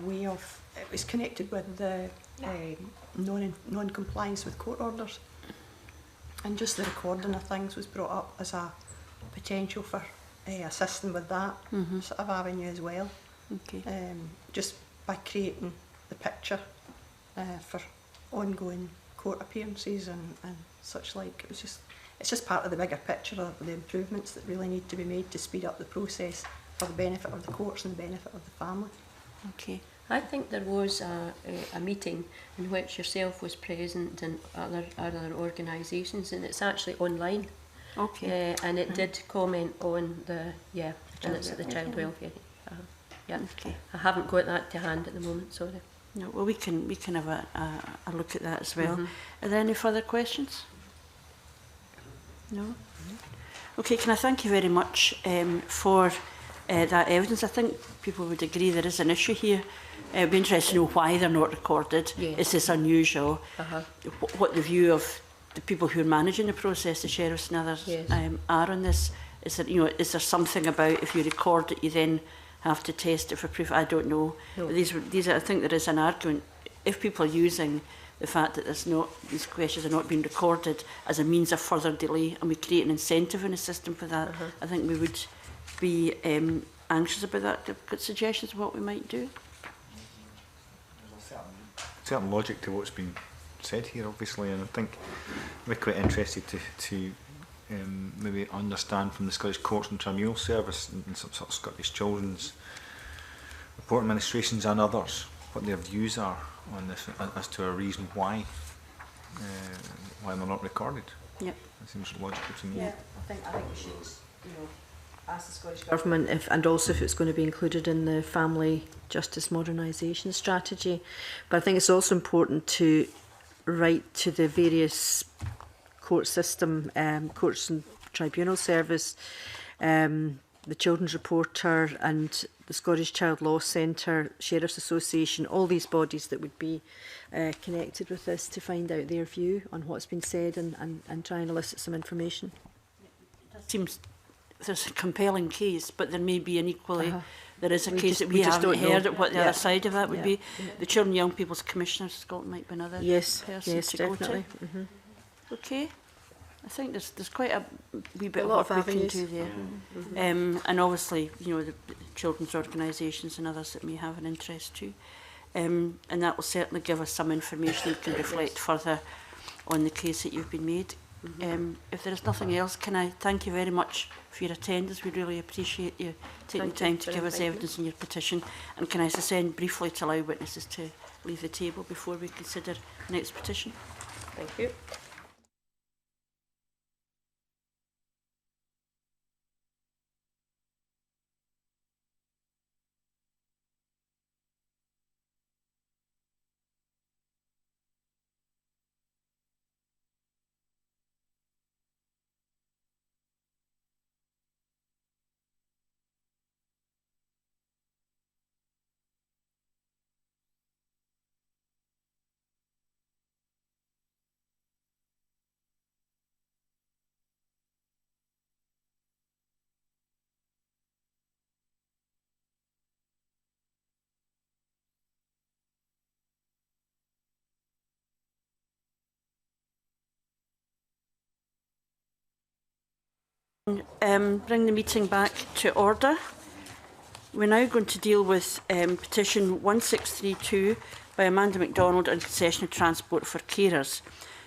way of. It was connected with the non-compliance with court orders, and just the recording of things was brought up as a potential for assisting with that sort of avenue as well. Okay. Just by creating the picture for ongoing court appearances and such like. It's just part of the bigger picture of the improvements that really need to be made to speed up the process for the benefit of the courts and the benefit of the family. Okay. I think there was a meeting in which yourself was present and other organisations, and it's actually online. Okay. And it did comment on the minutes of the child welfare. Yeah. Okay. I haven't got that to hand at the moment. Sorry. No. Well, we can have a look at that as well. Are there any further questions? No. Okay. Can I thank you very much for that evidence? I think people would agree there is an issue here. It'd be interesting to know why they're not recorded. Yeah. Is this unusual? What the view of the people who are managing the process, the sheriffs and others, are on this? Is there, is there something about if you record it, you then have to test it for proof? I don't know. No. But these I think there is an argument. If people are using the fact that these questions are not being recorded as a means of further delay, and we create an incentive in the system for that, I think we would be anxious about that. Have got suggestions of what we might do? Certain logic to what's been said here, obviously, and I think we're quite interested to maybe understand from the Scottish Courts and Tribunal Service and some sort of Scottish Children's Report Administrations and others what their views are on this as to a reason why they're not recorded. Yep. That seems logical to me. Yeah, I think we should, ask the Scottish Government and also if it's going to be included in the Family Justice Modernisation Strategy. But I think it's also important to write to the various court system, courts and tribunal service, the Children's Reporter and the Scottish Child Law Centre, Sheriff's Association, all these bodies that would be connected with this to find out their view on what's been said and try and elicit some information. It seems there's a compelling case, but there may be an equally, there is a case that we just haven't don't know. heard of what the other side of that would be. Yeah. The Children and Young People's Commissioner of Scotland might be another person to definitely. go to. Okay. I think there's quite a wee bit A of lot work of we can avenues. do there. And obviously, the children's organisations and others that may have an interest too. And that will certainly give us some information that can reflect further on the case that you've been made. If there is nothing else, can I thank you very much for your attendance. We really appreciate you taking the time to give us evidence in your petition. And can I suspend briefly to allow witnesses to leave the table before we consider the next petition? Thank you. Bring the meeting back to order. We're now going to deal with petition 1632 by Amanda MacDonald on concessionary transport for carers.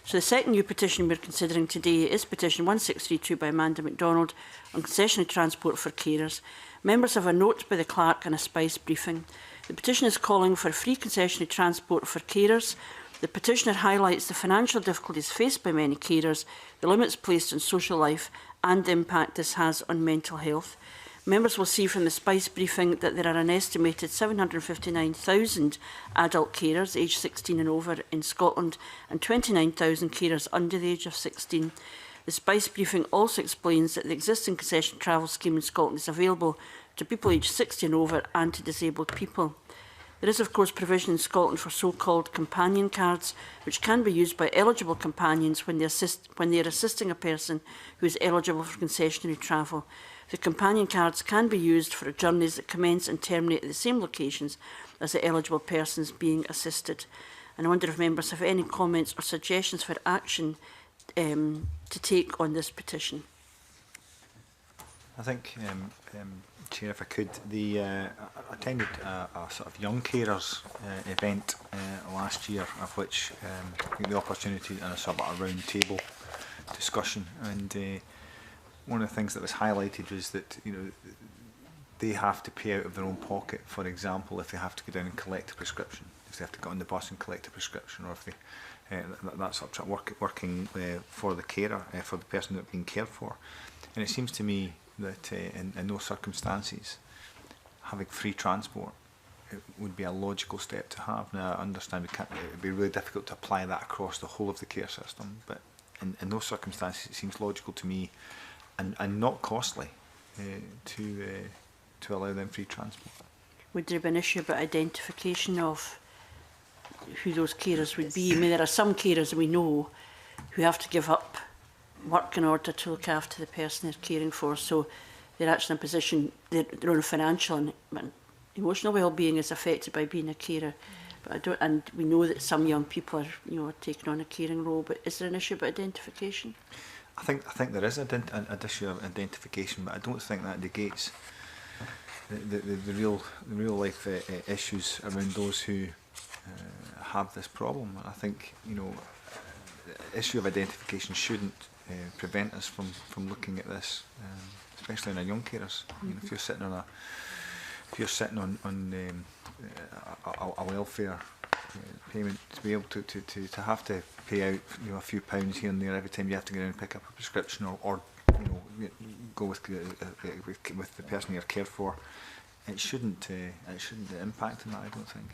So the second new petition we're considering today is petition 1632 by Amanda MacDonald on concessionary transport for carers. Members have a note by the clerk and a spice briefing. The petition is calling for free concessionary transport for carers. The petitioner highlights the financial difficulties faced by many carers, the limits placed on social life and the impact this has on mental health. Members will see from the spice briefing that there are an estimated 759,000 adult carers aged 16 and over in Scotland and 29,000 carers under the age of 16. The spice briefing also explains that the existing concession travel scheme in Scotland is available to people aged 60 and over and to disabled people. There is, of course, provision in Scotland for so-called companion cards, which can be used by eligible companions when they are assisting a person who is eligible for concessionary travel. The companion cards can be used for journeys that commence and terminate at the same locations as the eligible persons being assisted. And I wonder if members have any comments or suggestions for action to take on this petition. I think, Chair, if I could, I attended a sort of young carers event last year, of which I had the opportunity and a sort of a round table discussion, and one of the things that was highlighted was that, you know, they have to pay out of their own pocket, for example, if they have to go down and collect a prescription, if they have to get on the bus and collect a prescription, or if they that's up to working for the carer, for the person that's being cared for. And it seems to me that in those circumstances, having free transport, it would be a logical step to have. Now, I understand it would be really difficult to apply that across the whole of the care system, but in those circumstances, it seems logical to me, and not costly, to allow them free transport. Would there be an issue about identification of who those carers would be? I mean, there are some carers we know who have to give up work in order to look after the person they're caring for, so they're actually in a position, their own financial and emotional well-being is affected by being a carer. But and we know that some young people are, you know, taking on a caring role. But is there an issue about identification? I think there is an issue of identification, but I don't think that negates the real life issues around those who have this problem. I think, you know, the issue of identification shouldn't prevent us from looking at this, especially in our young carers. You know, if you're sitting on a welfare payment, to be able to have to pay out, you know, a few pounds here and there every time you have to go in and pick up a prescription, or you know, go with the person you're cared for, it shouldn't impact on that, I don't think.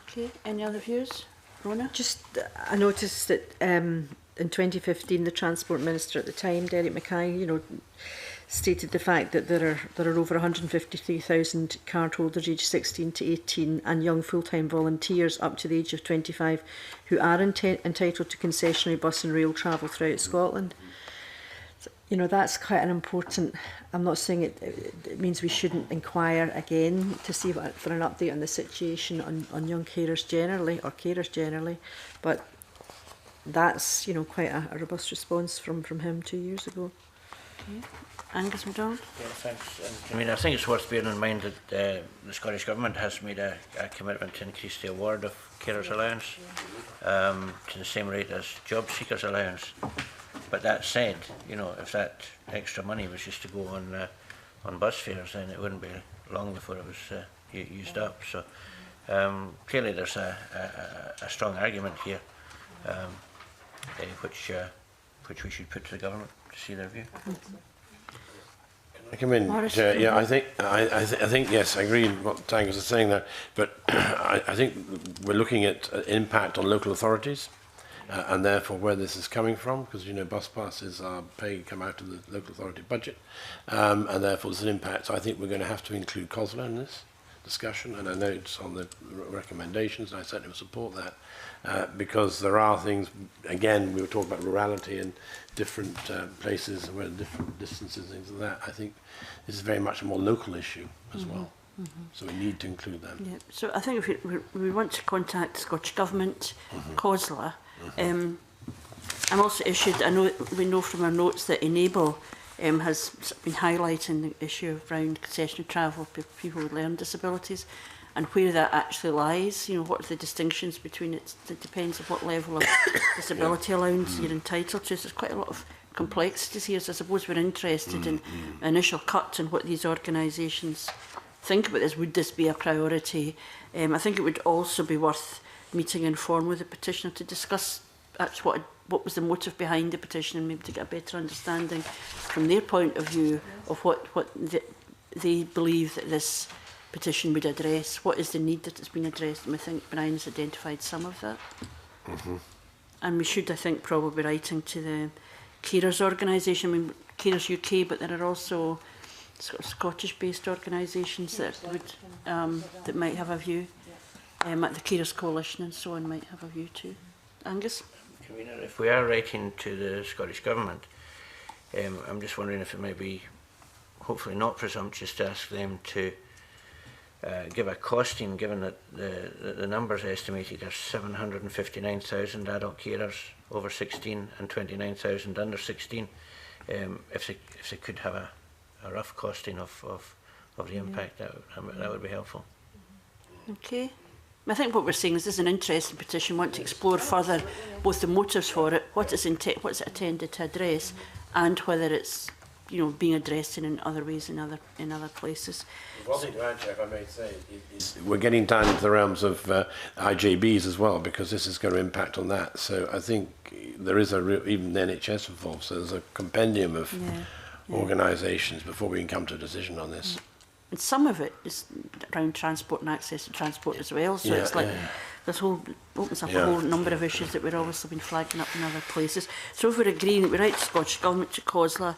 Okay, any other views? Rona? Just, I noticed that in 2015 the Transport Minister at the time, Derek Mackay, you know, stated the fact that there are over 153,000 cardholders aged 16 to 18 and young full-time volunteers up to the age of 25 who are entitled to concessionary bus and rail travel throughout Scotland. So, you know, that's quite an important, I'm not saying it means we shouldn't inquire again to see for an update on the situation on young carers generally, or carers generally, but that's, you know, quite a robust response from him 2 years ago. Okay. Angus MacDonald. Yeah, thanks. I mean, I think it's worth bearing in mind that the Scottish Government has made a commitment to increase the award of carers allowance to the same rate as job seekers allowance. But that said, you know, if that extra money was just to go on bus fares, then it wouldn't be long before it was used up. So clearly there's a strong argument here, which we should put to the government to see their view. I come in, yeah, I think yes, I agree with what Angus is saying there, but I think we're looking at impact on local authorities, and therefore where this is coming from, because, you know, bus passes are paid, come out of the local authority budget, and therefore there's an impact. So I think we're going to have to include COSLA in this discussion, and I know it's on the recommendations, and I certainly will support that, because there are things, again, we were talking about rurality and different places where different distances, things like that. I think this is very much a more local issue as well. So we need to include them. Yeah. So I think if we want to contact the Scottish Government, COSLA, I'm also issued, we know from our notes that Enable has been highlighting the issue around concessionary travel for people with learning disabilities and where that actually lies. You know, what are the distinctions between it? It depends on what level of disability allowance you're entitled to. So there's quite a lot of complexities here. So I suppose we're interested in initial cut and what these organisations think about this. Would this be a priority? I think it would also be worth meeting and forum with the petitioner to discuss actually what was the motive behind the petition, and maybe to get a better understanding from their point of view of what they believe that this petition would address. What is the need that it's been addressed? And I think Brian has identified some of that. And we should, I think, probably be writing to the Carers organisation. I mean, Carers UK, but there are also sort of Scottish-based organisations that would that might have a view. At the Carers Coalition and so on might have a view too. Angus? Convener, if we are writing to the Scottish Government, I'm just wondering if it might be, hopefully not presumptuous, to ask them to give a costing, given that the numbers estimated are 759,000 adult carers over 16 and 29,000 under 16. If they could have a rough costing of the impact, that would be helpful. Okay. I think what we're saying is this is an interesting petition. We want to explore further both the motives for it, what's it intended to address, and whether it's, you know, being addressed in other ways in other places. One thing to add, Chair, if I may say, is we're getting down into the realms of IJBs as well, because this is going to impact on that. So I think there is even the NHS involved. So there's a compendium of organisations before we can come to a decision on this. And some of it is around transport and access to transport as well. So it's like this whole opens up a whole number of issues that we're obviously been flagging up in other places. So if we're agreeing that we write to Scottish Government, to COSLA,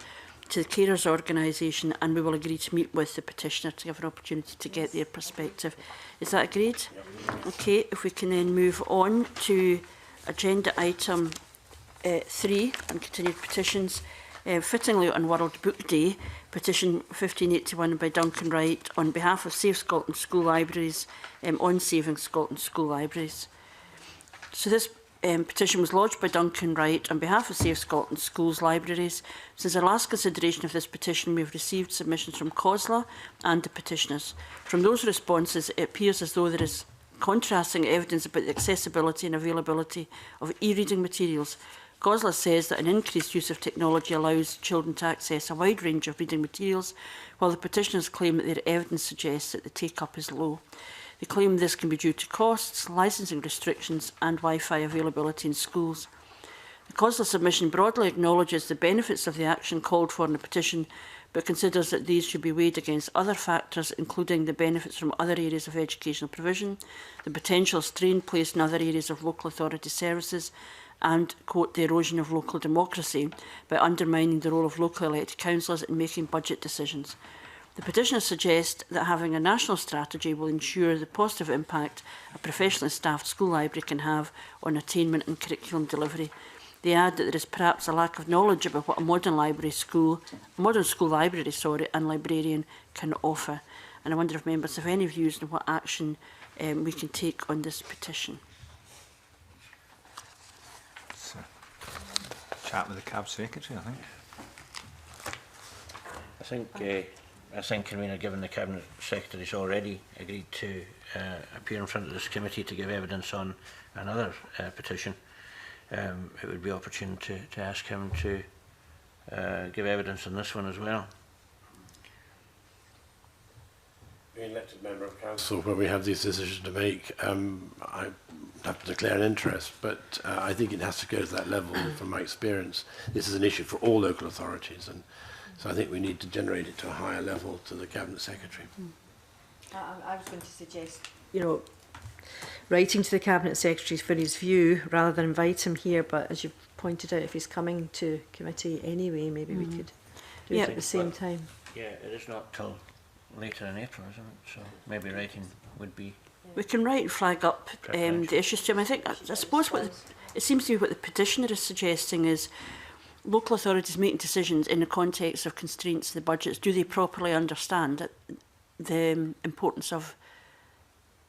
to the Carers organisation, and we will agree to meet with the petitioner to give an opportunity to get their perspective. Is that agreed? Okay, if we can then move on to agenda item 3 and continued petitions. Fittingly on World Book Day, petition 1581 by Duncan Wright on behalf of Save Scotland School Libraries, on Saving Scotland School Libraries. So this petition was lodged by Duncan Wright on behalf of Save Scotland Schools Libraries. Since our last consideration of this petition, we have received submissions from COSLA and the petitioners. From those responses, it appears as though there is contrasting evidence about the accessibility and availability of e-reading materials. COSLA says that an increased use of technology allows children to access a wide range of reading materials, while the petitioners claim that their evidence suggests that the take-up is low. They claim this can be due to costs, licensing restrictions and Wi-Fi availability in schools. The COSLA submission broadly acknowledges the benefits of the action called for in the petition, but considers that these should be weighed against other factors, including the benefits from other areas of educational provision, the potential strain placed in other areas of local authority services, and, quote, the erosion of local democracy by undermining the role of locally elected councillors in making budget decisions. The petitioners suggest that having a national strategy will ensure the positive impact a professionally staffed school library can have on attainment and curriculum delivery. They add that there is perhaps a lack of knowledge about what a modern school library and librarian can offer. And I wonder if members have any views on what action we can take on this petition. Chat with the CAB secretary, I think. I think, Convener, given the Cabinet Secretary's already agreed to appear in front of this committee to give evidence on another petition, it would be opportune to ask him to give evidence on this one as well. Being elected member of council, where we have these decisions to make, I have to declare an interest, but I think it has to go to that level. From my experience, this is an issue for all local authorities, and so I think we need to generate it to a higher level to the Cabinet Secretary. I was going to suggest, you know, writing to the Cabinet Secretary for his view rather than invite him here, but as you pointed out, if he's coming to committee anyway, maybe we could do it at the same time. Yeah, it is not till later in April, isn't it? So maybe writing would be... We can write and flag up the issues to him. I think, I suppose it seems to be what the petitioner is suggesting is local authorities making decisions in the context of constraints to the budgets. Do they properly understand the importance of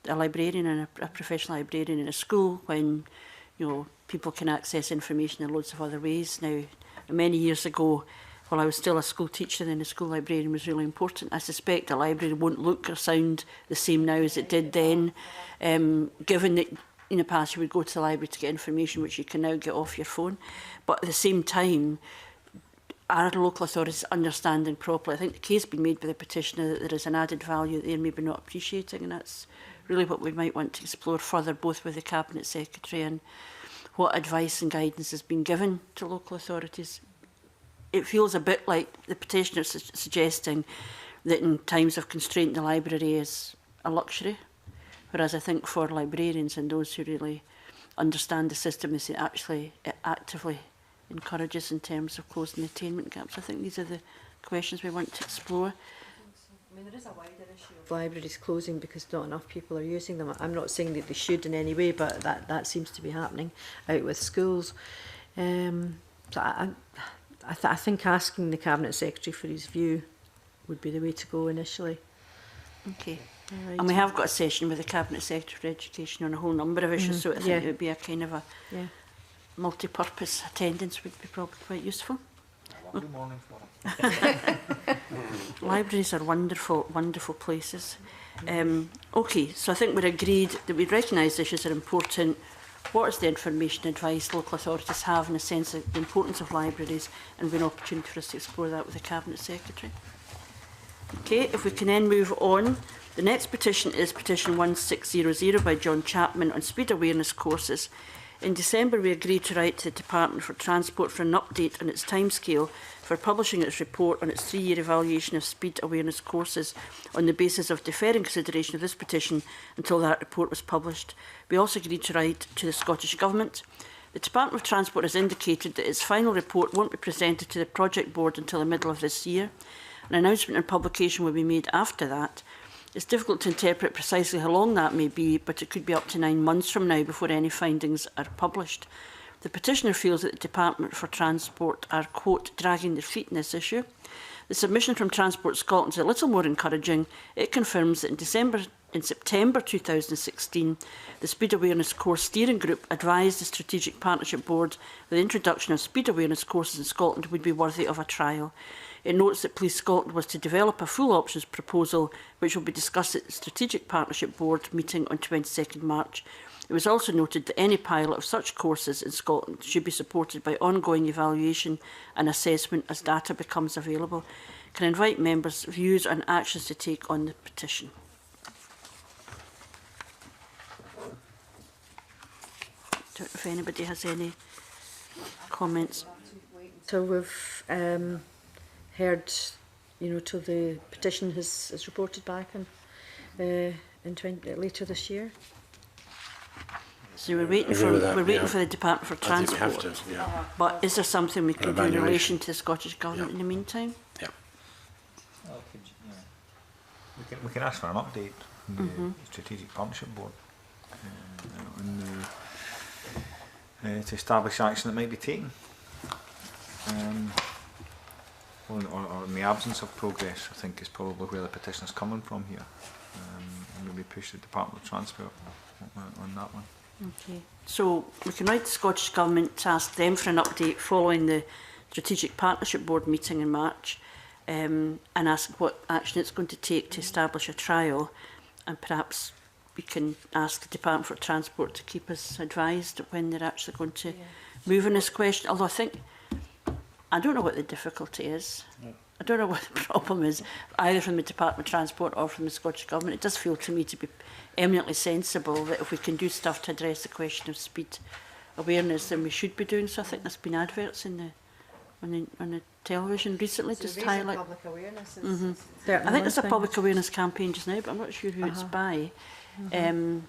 a librarian and a professional librarian in a school when, you know, people can access information in loads of other ways? Now, many years ago, while I was still a school teacher, then the school librarian was really important. I suspect a library won't look or sound the same now as it did then, given that in the past you would go to the library to get information which you can now get off your phone. But at the same time, are local authorities understanding properly? I think the case being made by the petitioner that there is an added value that they're maybe not appreciating, and that's really what we might want to explore further, both with the Cabinet Secretary and what advice and guidance has been given to local authorities. It feels a bit like the petitioner suggesting that in times of constraint the library is a luxury, whereas I think for librarians and those who really understand the system, they say actually it actively encourages in terms of closing the attainment gaps. I think these are the questions we want to explore. I mean, there is a wider issue of libraries closing because not enough people are using them. I'm not saying that they should in any way, but that seems to be happening out with schools. So I think asking the Cabinet Secretary for his view would be the way to go initially. Okay. Right. And we have got a session with the Cabinet Secretary for Education on a whole number of issues, so I think it would be a kind of a multi-purpose attendance would be probably quite useful. Lovely morning for them. Libraries are wonderful, wonderful places. Okay, so I think we're agreed that we recognise issues are important. What is the information advice local authorities have in a sense of the importance of libraries, and an opportunity for us to explore that with the Cabinet Secretary? Okay, if we can then move on. The next petition is petition 1600 by John Chapman on speed awareness courses. In December, we agreed to write to the Department for Transport for an update on its timescale for publishing its report on its 3-year evaluation of speed awareness courses on the basis of deferring consideration of this petition until that report was published. We also agreed to write to the Scottish Government. The Department of Transport has indicated that its final report won't be presented to the project board until the middle of this year. An announcement and publication will be made after that. It's difficult to interpret precisely how long that may be, but it could be up to 9 months from now before any findings are published. The petitioner feels that the Department for Transport are, quote, dragging their feet in this issue. The submission from Transport Scotland is a little more encouraging. It confirms that in September 2016, the Speed Awareness Course Steering Group advised the Strategic Partnership Board that the introduction of speed awareness courses in Scotland would be worthy of a trial. It notes that Police Scotland was to develop a full options proposal which will be discussed at the Strategic Partnership Board meeting on 22nd March. It was also noted that any pilot of such courses in Scotland should be supported by ongoing evaluation and assessment as data becomes available. Can I invite members' views on actions to take on the petition? I don't know if anybody has any comments. So we've heard, till the petition is reported back in later this year. So we're waiting for the Department for Transport. I think we have to, yeah. But is there something we can do in relation to the Scottish Government in the meantime? Yeah. We can ask for an update from the Strategic Partnership Board to establish action that might be taken. Or in the absence of progress, I think is probably where the petition is coming from here. And maybe push the Department of Transport on that one. Okay, so we can write to the Scottish Government to ask them for an update following the Strategic Partnership Board meeting in March, and ask what action it's going to take to establish a trial, and perhaps we can ask the Department for Transport to keep us advised when they're actually going to move on this question. Although I don't know what the difficulty is. I don't know what the problem is, either from the Department of Transport or from the Scottish Government. It does feel to me to be eminently sensible that if we can do stuff to address the question of speed awareness, then we should be doing so. I think there's been adverts on the television recently just highlight. Public awareness. I think there's a public awareness campaign just now, but I'm not sure who it's by. And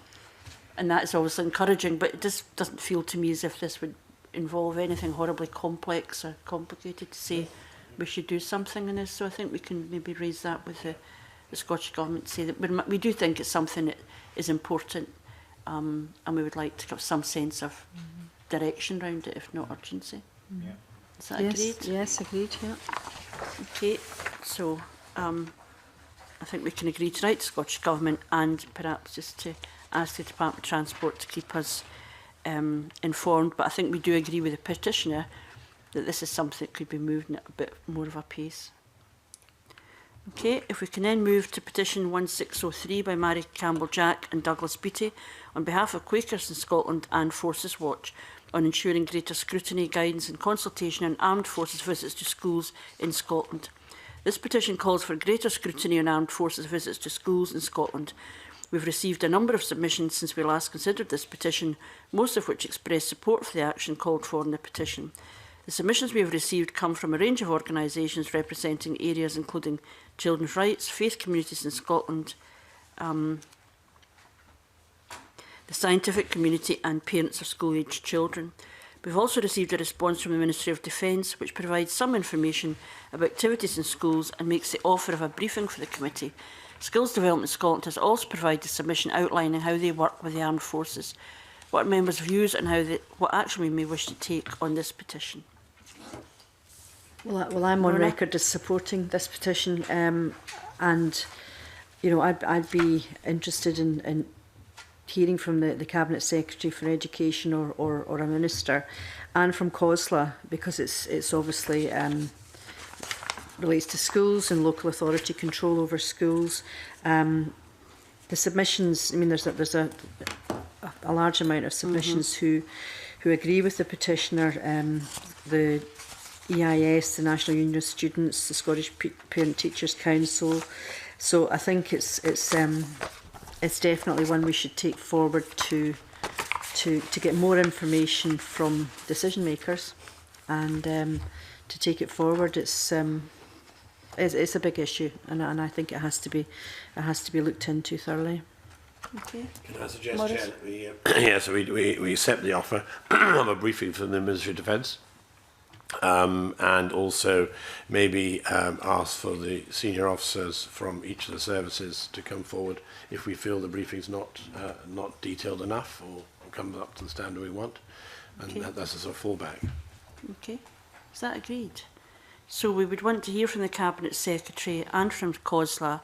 that is obviously encouraging, but it just doesn't feel to me as if this would involve anything horribly complex or complicated to say we should do something in this. So I think we can maybe raise that with the Scottish Government, say that we do think it's something that is important, and we would like to have some sense of direction around it, if not urgency. Yeah. Is that agreed? Yes, agreed, yeah. Okay, so I think we can agree to write to the Scottish Government and perhaps just to ask the Department of Transport to keep us informed. But I think we do agree with the petitioner that this is something that could be moved at a bit more of a pace. Okay, if we can then move to petition 1603 by Mary Campbell-Jack and Douglas Beattie on behalf of Quakers in Scotland and Forces Watch on ensuring greater scrutiny, guidance and consultation on armed forces visits to schools in Scotland. This petition calls for greater scrutiny on armed forces visits to schools in Scotland. We've received a number of submissions since we last considered this petition, most of which express support for the action called for in the petition. The submissions we have received come from a range of organisations representing areas including children's rights, faith communities in Scotland, the scientific community and parents of school-aged children. We've also received a response from the Ministry of Defence which provides some information about activities in schools and makes the offer of a briefing for the committee. Skills Development Scotland has also provided a submission outlining how they work with the armed forces. What are members' views and what action we may wish to take on this petition? Well, I'm on record as supporting this petition, and you know, I'd be interested in hearing from the Cabinet Secretary for Education or a minister, and from COSLA, because it's obviously relates to schools and local authority control over schools. The submissions, I mean, there's a large amount of submissions who agree with the petitioner. The EIS, the National Union of Students, the Scottish Parent Teachers Council. So I think it's definitely one we should take forward to get more information from decision makers, and to take it forward. It's a big issue, and I think it has to be looked into thoroughly. Okay. Can I suggest, Chair, that we accept the offer of a briefing from the Ministry of Defence, and also maybe ask for the senior officers from each of the services to come forward if we feel the briefing's not detailed enough or comes up to the standard we want, and okay. that's a sort of fallback. Okay, is that agreed? So we would want to hear from the Cabinet Secretary and from COSLA.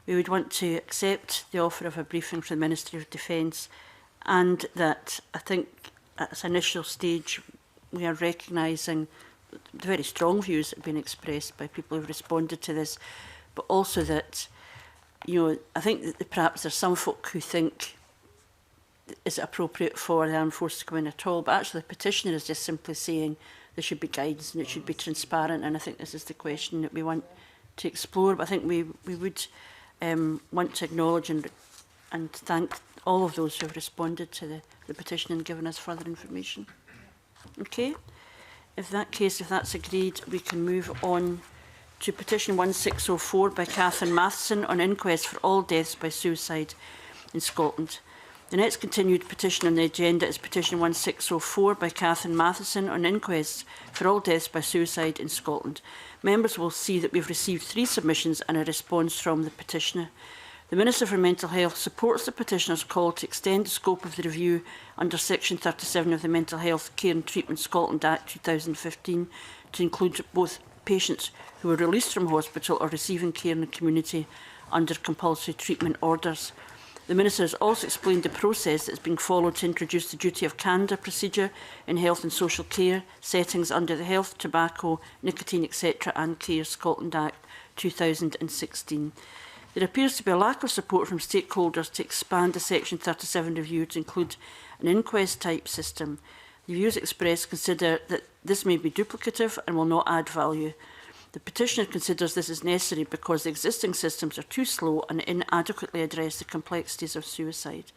We would want to accept the offer of a briefing from the Ministry of Defence, and that I think at this initial stage we are recognising the very strong views that have been expressed by people who have responded to this, but also that, you know, I think that perhaps there's some folk who think, is it appropriate for the armed forces to come in at all? But actually the petitioner is just simply saying there should be guidance and it should be transparent, and I think this is the question that we want to explore. But I think we would want to acknowledge and thank all of those who have responded to the petition and given us further information. Okay. If that's agreed, we can move on to petition 1604 by Catherine Matheson on inquest for all deaths by suicide in Scotland. The next continued petition on the agenda is petition 1604 by Catherine Matheson on inquests for all deaths by suicide in Scotland. Members will see that we've received 3 submissions and a response from the petitioner. The Minister for Mental Health supports the petitioner's call to extend the scope of the review under Section 37 of the Mental Health Care and Treatment Scotland Act 2015 to include both patients who were released from hospital or receiving care in the community under compulsory treatment orders. The Minister has also explained the process that is being followed to introduce the duty of candour procedure in health and social care settings under the Health, Tobacco, Nicotine, etc. and Care Scotland Act 2016. There appears to be a lack of support from stakeholders to expand the Section 37 review to include an inquest-type system. The views expressed consider that this may be duplicative and will not add value. The petitioner considers this is necessary because the existing systems are too slow and inadequately address the complexities of suicide.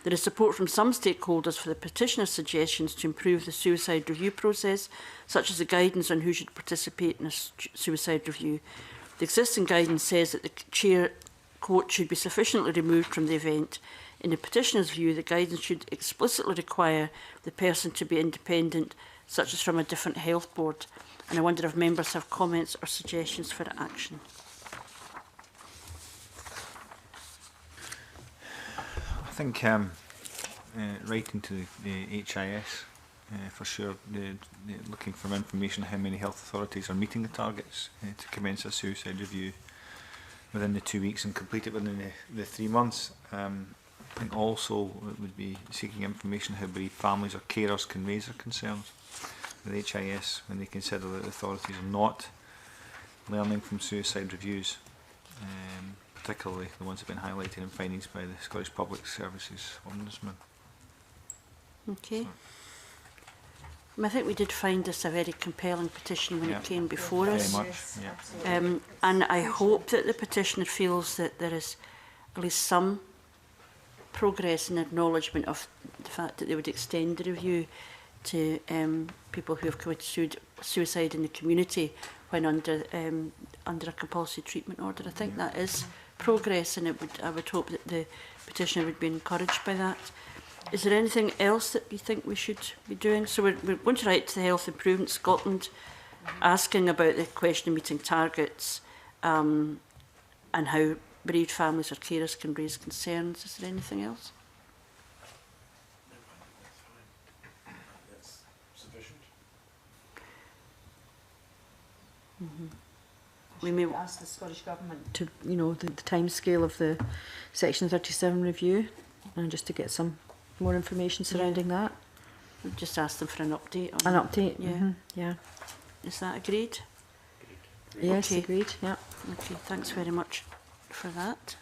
There is support from some stakeholders for the petitioner's suggestions to improve the suicide review process, such as the guidance on who should participate in a suicide review. The existing guidance says that the chair, quote, should be sufficiently removed from the event. In the petitioner's view, the guidance should explicitly require the person to be independent, such as from a different health board. And I wonder if members have comments or suggestions for action. I think writing to the HIS for sure, looking for information on how many health authorities are meeting the targets to commence a suicide review within the 2 weeks and complete it within the 3 months. I think also it would be seeking information how bereaved families or carers can raise their concerns. the HIS when they consider that the authorities are not learning from suicide reviews, particularly the ones that have been highlighted in findings by the Scottish Public Services Ombudsman. Okay. So, I think we did find this a very compelling petition when it came before us. very much, yeah. And I hope that the petitioner feels that there is at least some progress and acknowledgement of the fact that they would extend the review to people who have committed suicide in the community when under a compulsory treatment order. I think that is progress, and I would hope that the petitioner would be encouraged by that. Is there anything else that you think we should be doing? So we're going to write to the Health Improvement Scotland, asking about the question of meeting targets and how bereaved families or carers can raise concerns. Is there anything else? That's sufficient. We may ask the Scottish Government to, you know, the time scale of the Section 37 review, and just to get some more information surrounding that. We've just asked them for an update. On An update, yeah. Yeah. Is that agreed? Yes, Okay. agreed, yeah. Okay, thanks very much for that.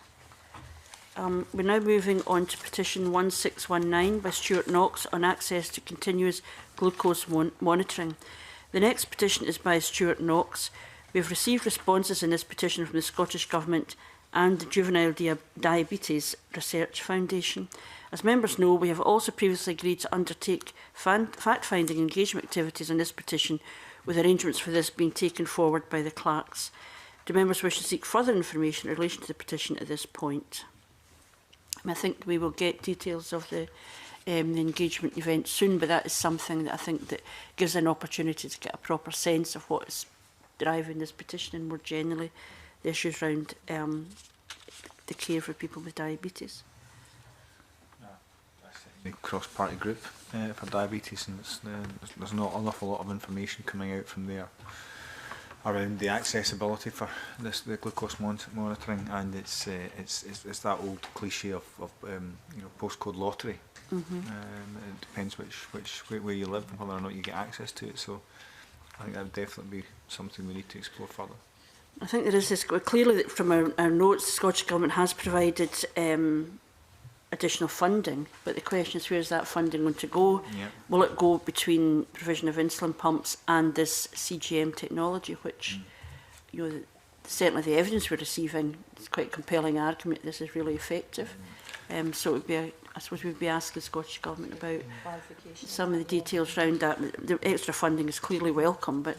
We're now moving on to petition 1619 by Stuart Knox on access to continuous glucose monitoring. The next petition is by Stuart Knox. We have received responses in this petition from the Scottish Government and the Juvenile Diabetes Research Foundation. As members know, we have also previously agreed to undertake fact-finding engagement activities on this petition, with arrangements for this being taken forward by the clerks. Do members wish to seek further information in relation to the petition at this point? I think we will get details of the engagement event soon, but that is something that I think that gives an opportunity to get a proper sense of what is driving this petition and more generally the issues around the care for people with diabetes. The cross-party group for diabetes, and there's not an awful lot of information coming out from there around the accessibility for the glucose monitoring, and it's that old cliche of you know, postcode lottery. It depends where you live and whether or not you get access to it. So I think that would definitely be something we need to explore further. I think there is this, clearly that from our notes, the Scottish Government has provided additional funding, but the question is, where is that funding going to go? Yeah. Will it go between provision of insulin pumps and this CGM technology, which, you know, certainly the evidence we're receiving is quite a compelling argument this is really effective. So it would be, I suppose we'd be asking the Scottish Government about some of the details around that. The extra funding is clearly welcome, but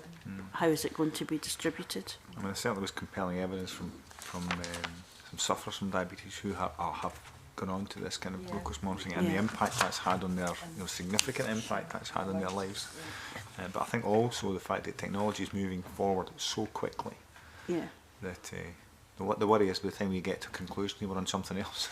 how is it going to be distributed? I mean, there certainly was compelling evidence from some sufferers from diabetes who have gone on to this kind of glucose monitoring, and the impact that's had on their, you know, significant impact that's had on their lives. But I think also the fact that technology is moving forward so quickly that the worry is by the time we get to conclusion we're on something else.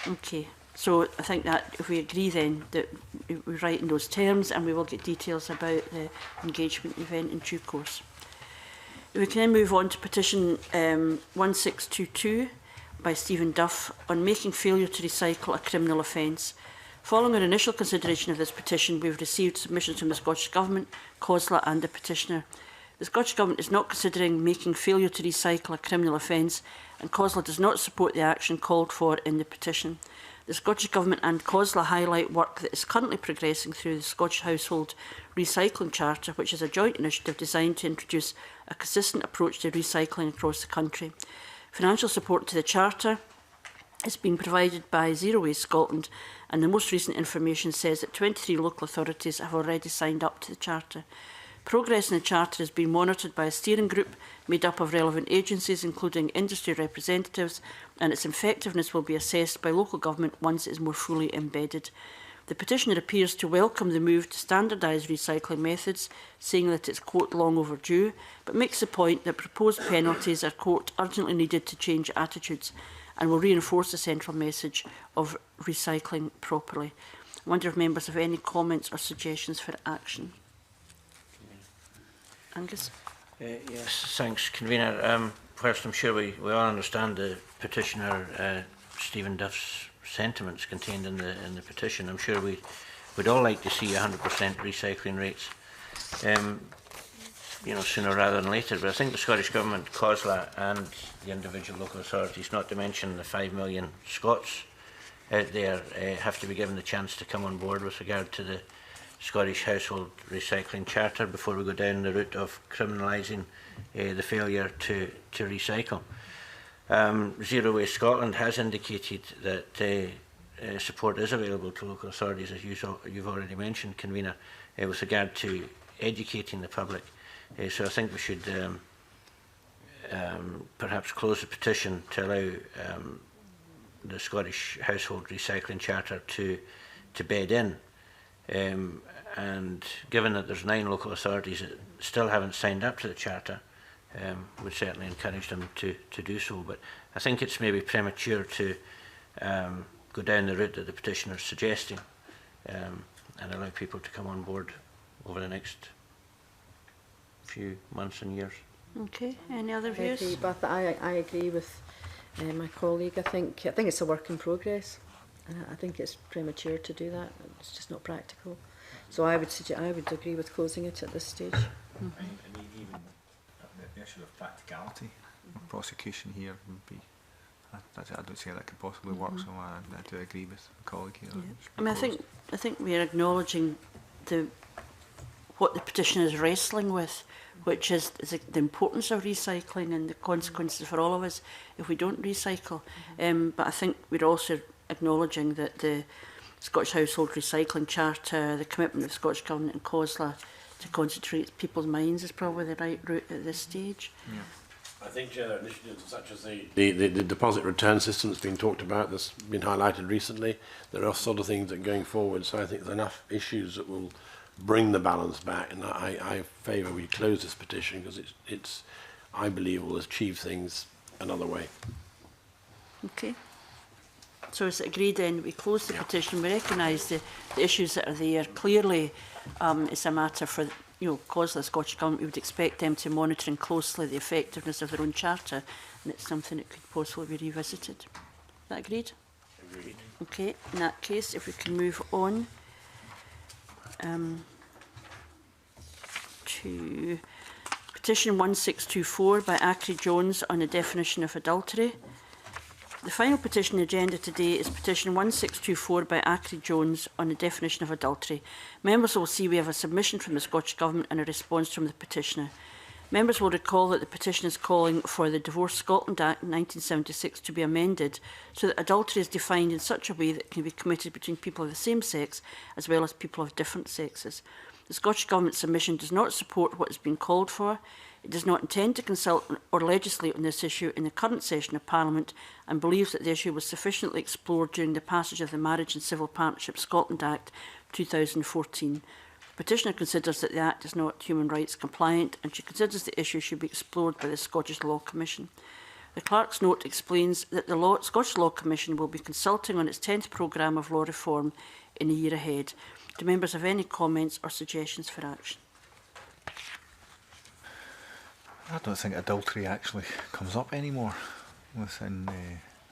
Okay, so I think that if we agree then that we write in those terms, and we will get details about the engagement event in due course. We can then move on to petition 1622 by Stephen Duff on making failure to recycle a criminal offence. Following our initial consideration of this petition, we have received submissions from the Scottish Government, COSLA and the petitioner. The Scottish Government is not considering making failure to recycle a criminal offence, and COSLA does not support the action called for in the petition. The Scottish Government and COSLA highlight work that is currently progressing through the Scottish Household Recycling Charter, which is a joint initiative designed to introduce a consistent approach to recycling across the country. Financial support to the Charter is being provided by Zero Waste Scotland, and the most recent information says that 23 local authorities have already signed up to the Charter. Progress in the Charter is being monitored by a steering group made up of relevant agencies, including industry representatives, and its effectiveness will be assessed by local government once it is more fully embedded. The petitioner appears to welcome the move to standardise recycling methods, saying that it's, quote, long overdue, but makes the point that proposed penalties are, quote, urgently needed to change attitudes and will reinforce the central message of recycling properly. I wonder if members have any comments or suggestions for action. Angus? Yes, thanks, Convener. First, I'm sure we all understand the petitioner Stephen Duff's sentiments contained in the petition. I'm sure we we'd all like to see 100% recycling rates, you know, sooner rather than later. But I think the Scottish Government, COSLA and the individual local authorities, not to mention the 5 million Scots out there, have to be given the chance to come on board with regard to the Scottish Household Recycling Charter before we go down the route of criminalising the failure to recycle. Zero Waste Scotland has indicated that support is available to local authorities, as you've already mentioned, Convener, with regard to educating the public. So I think we should perhaps close the petition to allow the Scottish Household Recycling Charter to bed in. And given that there's 9 local authorities that still haven't signed up to the Charter, would certainly encourage them to do so. But I think it's maybe premature to go down the route that the petitioner is suggesting, and allow people to come on board over the next few months and years. Okay, any other views? I agree, but I agree with my colleague. I think it's a work in progress, and I think it's premature to do that. It's just not practical. So I would agree with closing it at this stage. And even the issue of practicality, prosecution here would be. I don't see how that could possibly work. So I do agree with my colleague here. Yeah. I mean, I think we are acknowledging what the petitioner is wrestling with, which is the importance of recycling and the consequences for all of us if we don't recycle. But I think we're also acknowledging that the Scottish Household Recycling Charter, the commitment of the Scottish Government and COSLA to concentrate people's minds is probably the right route at this stage. Yeah. I think, Chair, there are initiatives such as the deposit return system that's been talked about, that's been highlighted recently. There are sort of things that are going forward, so I think there's enough issues that will bring the balance back, and I favour we close this petition because it's I believe will achieve things another way. Okay. So is it agreed then we close the petition, we recognise the issues that are there. Clearly it's a matter for COSLA, the Scottish Government, we would expect them to monitor closely the effectiveness of their own charter, and it's something that could possibly be revisited. Is that agreed? Agreed. Okay, in that case, if we can move on to petition 1624 by Acri Jones on the definition of adultery. The final petition on the agenda today is petition 1624 by Acri Jones on the definition of adultery. Members will see we have a submission from the Scottish Government and a response from the petitioner. Members will recall that the petition is calling for the Divorce Scotland Act 1976 to be amended so that adultery is defined in such a way that it can be committed between people of the same sex as well as people of different sexes. The Scottish Government submission does not support what has been called for. It does not intend to consult or legislate on this issue in the current session of Parliament and believes that the issue was sufficiently explored during the passage of the Marriage and Civil Partnership Scotland Act 2014. The petitioner considers that the Act is not human rights compliant, and she considers the issue should be explored by the Scottish Law Commission. The Clerk's note explains that the Scottish Law Commission will be consulting on its 10th programme of law reform in the year ahead. Do members have any comments or suggestions for action? I don't think adultery actually comes up anymore within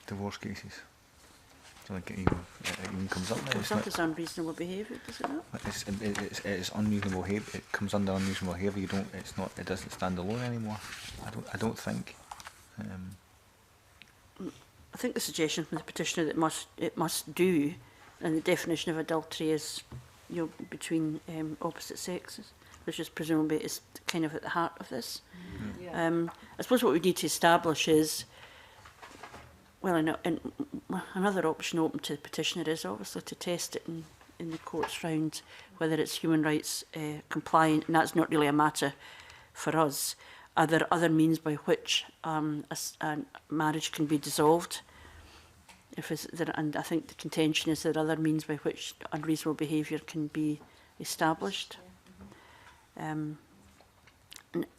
divorce cases. I don't think it even comes up now. It comes up as unreasonable behaviour, does it not? It's unreasonable behaviour. It comes under unreasonable behaviour. It doesn't stand alone anymore. I don't think. I think the suggestion from the petitioner that it must do, and the definition of adultery is, between opposite sexes, which is presumably is kind of at the heart of this. Yeah. I suppose what we need to establish is, well, and another option open to the petitioner is obviously to test it in the courts round whether it's human rights compliant, and that's not really a matter for us. Are there other means by which a marriage can be dissolved? And I think the contention is there are other means by which unreasonable behaviour can be established. And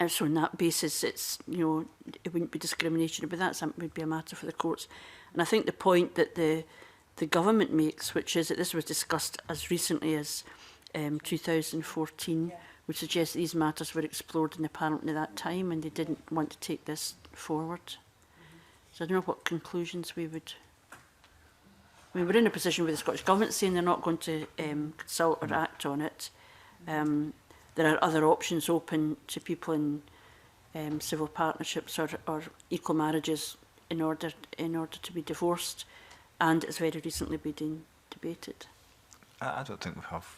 so on that basis, it's it wouldn't be discrimination, but that would be a matter for the courts. And I think the point that the government makes, which is that this was discussed as recently as 2014, would suggest that these matters were explored in the Parliament at that time, and they didn't want to take this forward. So I don't know what conclusions we would I mean, we're in a position where the Scottish Government is saying they're not going to consult or act on it. There are other options open to people in civil partnerships or equal marriages in order to be divorced, and it's very recently been debated. I don't think we have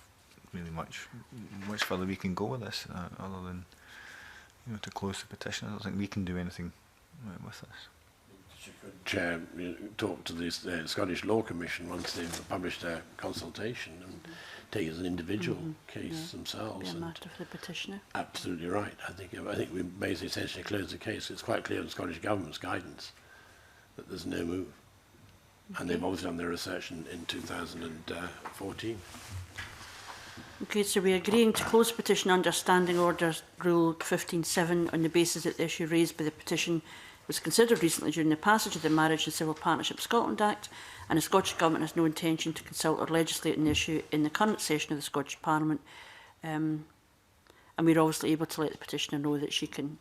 really much further we can go with this, other than to close the petition. I don't think we can do anything with this. Chair, talk to the Scottish Law Commission once they've published their consultation and take it as an individual case themselves. Be a matter for the petitioner. Absolutely right. I think we basically essentially closed the case. It's quite clear in the Scottish Government's guidance that there's no move. And they've obviously done their research in 2014. Okay, so we're agreeing to close the petition under Standing Order Rule 15.7 on the basis that the issue raised by the petition was considered recently during the passage of the Marriage and Civil Partnership Scotland Act, and the Scottish Government has no intention to consult or legislate on the issue in the current session of the Scottish Parliament. And we're obviously able to let the petitioner know that she can,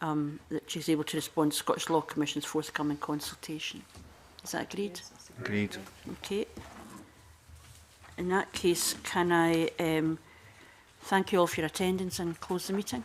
that she's able to respond to the Scottish Law Commission's forthcoming consultation. Is that agreed? Yes, agreed. Okay. In that case, can I thank you all for your attendance and close the meeting?